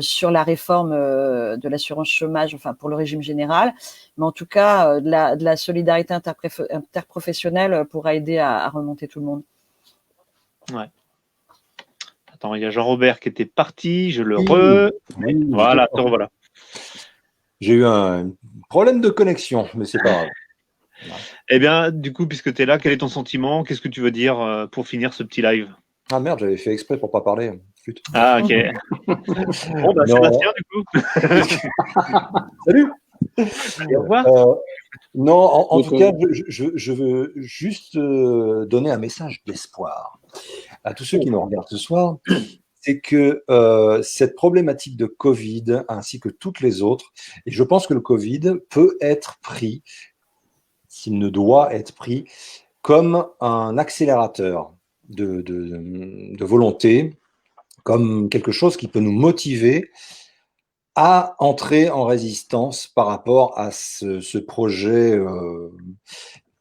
sur la réforme de l'assurance chômage, enfin pour le régime général, mais en tout cas de la solidarité interprofessionnelle pourra aider à remonter tout le monde. Ouais. Attends, il y a Jean-Robert qui était parti, je le Oui, voilà, te revoilà. J'ai eu un problème de connexion, mais c'est pas grave. Eh bien, du coup, puisque tu es là, quel est ton sentiment? Qu'est-ce que tu veux dire pour finir ce petit live? Ah merde, j'avais fait exprès pour pas parler. Flûte. Ah, ok. Bon, bah, Sébastien, du coup. Salut. Et au revoir. Non, en tout cas, je veux juste donner un message d'espoir à tous ceux qui nous regardent ce soir. C'est que cette problématique de Covid, ainsi que toutes les autres, et je pense que le Covid peut être pris, s'il ne doit être pris, comme un accélérateur de volonté, comme quelque chose qui peut nous motiver à entrer en résistance par rapport à ce projet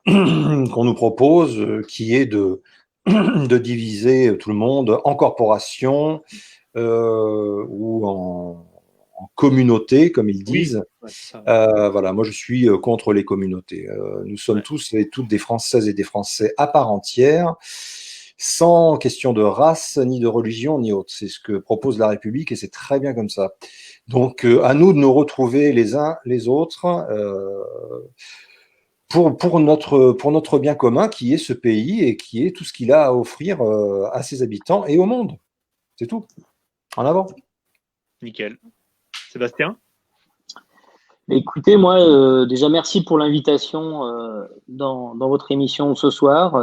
qu'on nous propose, qui est de diviser tout le monde en corporations ou en communautés, comme ils disent. Oui, ouais, voilà, moi je suis contre les communautés. Nous sommes tous et toutes des Françaises et des Français à part entière. sans question de race, ni de religion, ni autre. C'est ce que propose la République et c'est très bien comme ça. Donc, à nous de nous retrouver les uns les autres pour notre bien commun qui est ce pays et qui est tout ce qu'il a à offrir à ses habitants et au monde. C'est tout. En avant. Nickel. Sébastien? Écoutez, moi, déjà, merci pour l'invitation dans votre émission ce soir.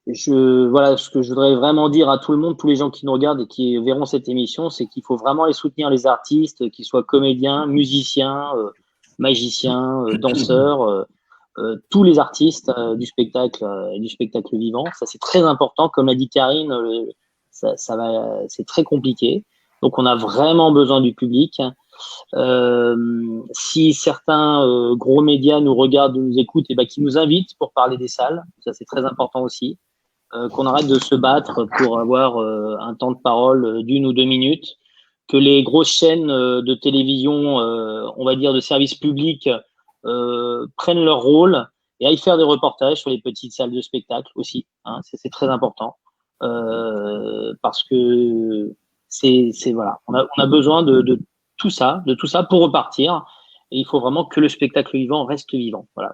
Voilà, ce que je voudrais vraiment dire à tout le monde, tous les gens qui nous regardent et qui verront cette émission, c'est qu'il faut vraiment aller soutenir les artistes, qu'ils soient comédiens, musiciens, magiciens, danseurs, tous les artistes du spectacle vivant. Ça, c'est très important. Comme l'a dit Karine, c'est très compliqué. Donc, on a vraiment besoin du public. Si certains gros médias nous regardent, nous écoutent, et qu'ils nous invitent pour parler des salles, ça c'est très important aussi. Qu'on arrête de se battre pour avoir un temps de parole d'1 ou 2 minutes, que les grosses chaînes de télévision, on va dire de service public, prennent leur rôle et aillent faire des reportages sur les petites salles de spectacle aussi. Hein, c'est très important parce que voilà, on a besoin de tout ça pour repartir. Et il faut vraiment que le spectacle vivant reste vivant. Voilà,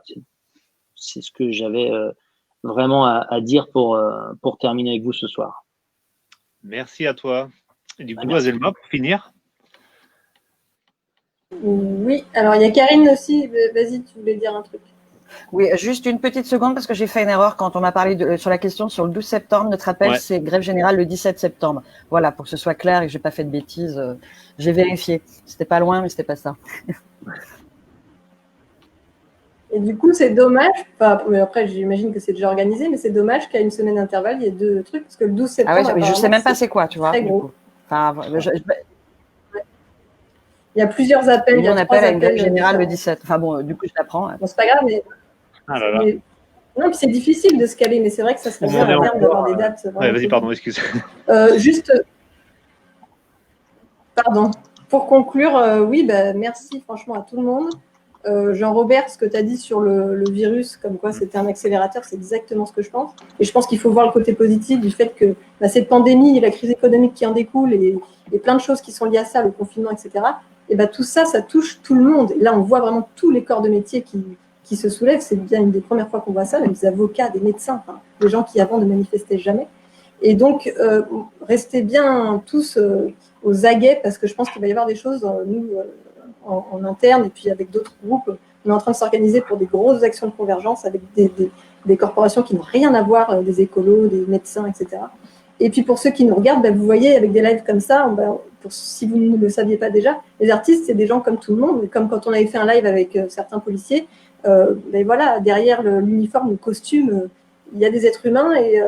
c'est ce que j'avais vraiment à dire pour terminer avec vous ce soir. Merci à toi. Et du coup, Azelma, pour finir. Oui, alors il y a Karine aussi. Vas-y, tu voulais dire un truc. Oui, juste une petite seconde parce que j'ai fait une erreur quand on m'a parlé sur la question sur le 12 septembre. Notre appel, c'est grève générale le 17 septembre. Voilà, pour que ce soit clair et que j'ai pas fait de bêtises. J'ai vérifié. C'était pas loin, mais c'était pas ça. Et du coup, c'est dommage, mais après j'imagine que c'est déjà organisé, mais c'est dommage qu'à une semaine d'intervalle, il y ait 2 trucs, parce que le 12 septembre… Ah oui, je sais même pas c'est quoi, tu vois. Très gros. Enfin, il y a plusieurs appels. Il y a un appel à une grève générale le 17. Enfin bon, du coup, je l'apprends. Bon, c'est pas grave, mais… Non, puis c'est difficile de se caler, mais c'est vrai que ça serait bien à terme d'avoir des dates. Vas-y, pardon, excuse. Juste… Pardon. Pour conclure, oui, merci franchement à tout le monde. Jean-Robert, ce que tu as dit sur le virus, comme quoi c'était un accélérateur, c'est exactement ce que je pense. Et je pense qu'il faut voir le côté positif du fait que cette pandémie et la crise économique qui en découle et plein de choses qui sont liées à ça, le confinement, etc., et tout ça, ça touche tout le monde. Et là, on voit vraiment tous les corps de métier qui se soulèvent. C'est bien une des premières fois qu'on voit ça, même des avocats, des médecins, des gens qui avant ne manifestaient jamais. Et donc, restez bien tous aux aguets parce que je pense qu'il va y avoir des choses, nous… En interne et puis avec d'autres groupes. On est en train de s'organiser pour des grosses actions de convergence avec des corporations qui n'ont rien à voir, des écolos, des médecins, etc. Et puis pour ceux qui nous regardent, vous voyez, avec des lives comme ça, si vous ne le saviez pas déjà, les artistes, c'est des gens comme tout le monde, comme quand on avait fait un live avec certains policiers, voilà, derrière l'uniforme, le costume, il y a des êtres humains et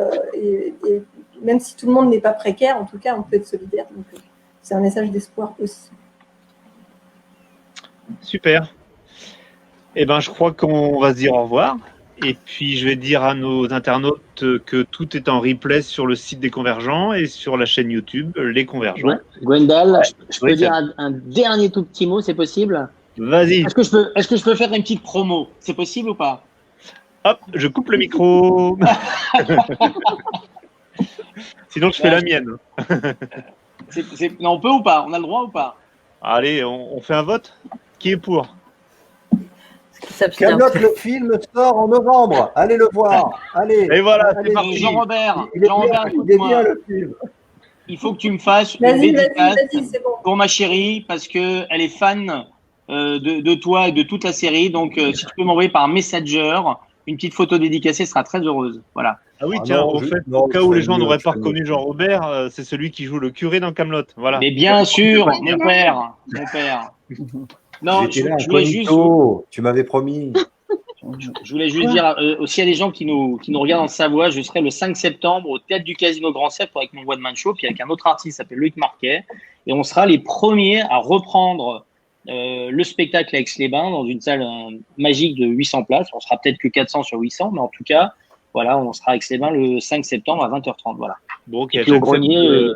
même si tout le monde n'est pas précaire, en tout cas, on peut être solidaire. Donc, c'est un message d'espoir aussi. Super. Eh ben, je crois qu'on va se dire au revoir. Et puis, je vais dire à nos internautes que tout est en replay sur le site des Convergents et sur la chaîne YouTube Les Convergents. Ouais. Gwendal, je peux dire un dernier tout petit mot, c'est possible? Vas-y. Est-ce que je peux faire une petite promo? C'est possible ou pas? Hop, je coupe le micro. Sinon, je fais la mienne. Non, on peut ou pas? On a le droit ou pas? Allez, on fait un vote. Qui est pour? Kaamelott, le film sort en novembre. Allez le voir. Allez. Et voilà, c'est parti. Jean-Robert, il est bien le film. Il faut que tu me fasses une dédicace pour ma chérie parce qu'elle est fan de toi et de toute la série. Donc, si tu peux m'envoyer par Messenger une petite photo dédicacée, elle sera très heureuse. Voilà. Ah oui, tiens, au cas où les gens n'auraient pas reconnu Jean-Robert, c'est celui qui joue le curé dans Kaamelott. Voilà. Mais bien sûr, mon père. Non, je voulais juste… Tu m'avais promis. Je voulais juste dire aussi à des gens qui nous regardent en Savoie, je serai le 5 septembre au Théâtre du Casino Grand Cercle avec mon one-man show, puis avec un autre artiste qui s'appelle Loïc Marquet. Et on sera les premiers à reprendre le spectacle à Aix-les-Bains dans une salle magique de 800 places. On sera peut-être que 400 sur 800, mais en tout cas, voilà, on sera à Aix-les-Bains le 5 septembre à 20h30. Voilà. Bon, ok, et puis au grenier,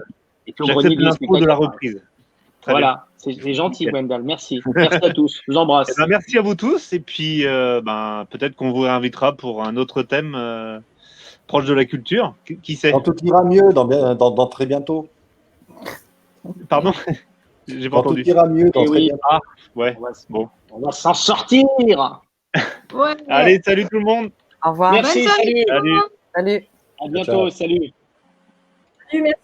j'accepte l'info de la reprise. Très voilà, c'est gentil, Gwendal. Merci. Merci à tous. Je vous embrasse. Merci à vous tous. Et puis, peut-être qu'on vous réinvitera pour un autre thème proche de la culture. Qui sait? Quand tout ira mieux dans très bientôt. Pardon? J'ai pas Quand tout entendu. ira mieux dans Eh très oui. bientôt. Ah, ouais, bon. On va s'en sortir. Ouais. Allez, salut tout le monde. Au revoir. Merci, Bonne soirée. salut. Salut. Salut. À bientôt, salut. Salut, merci.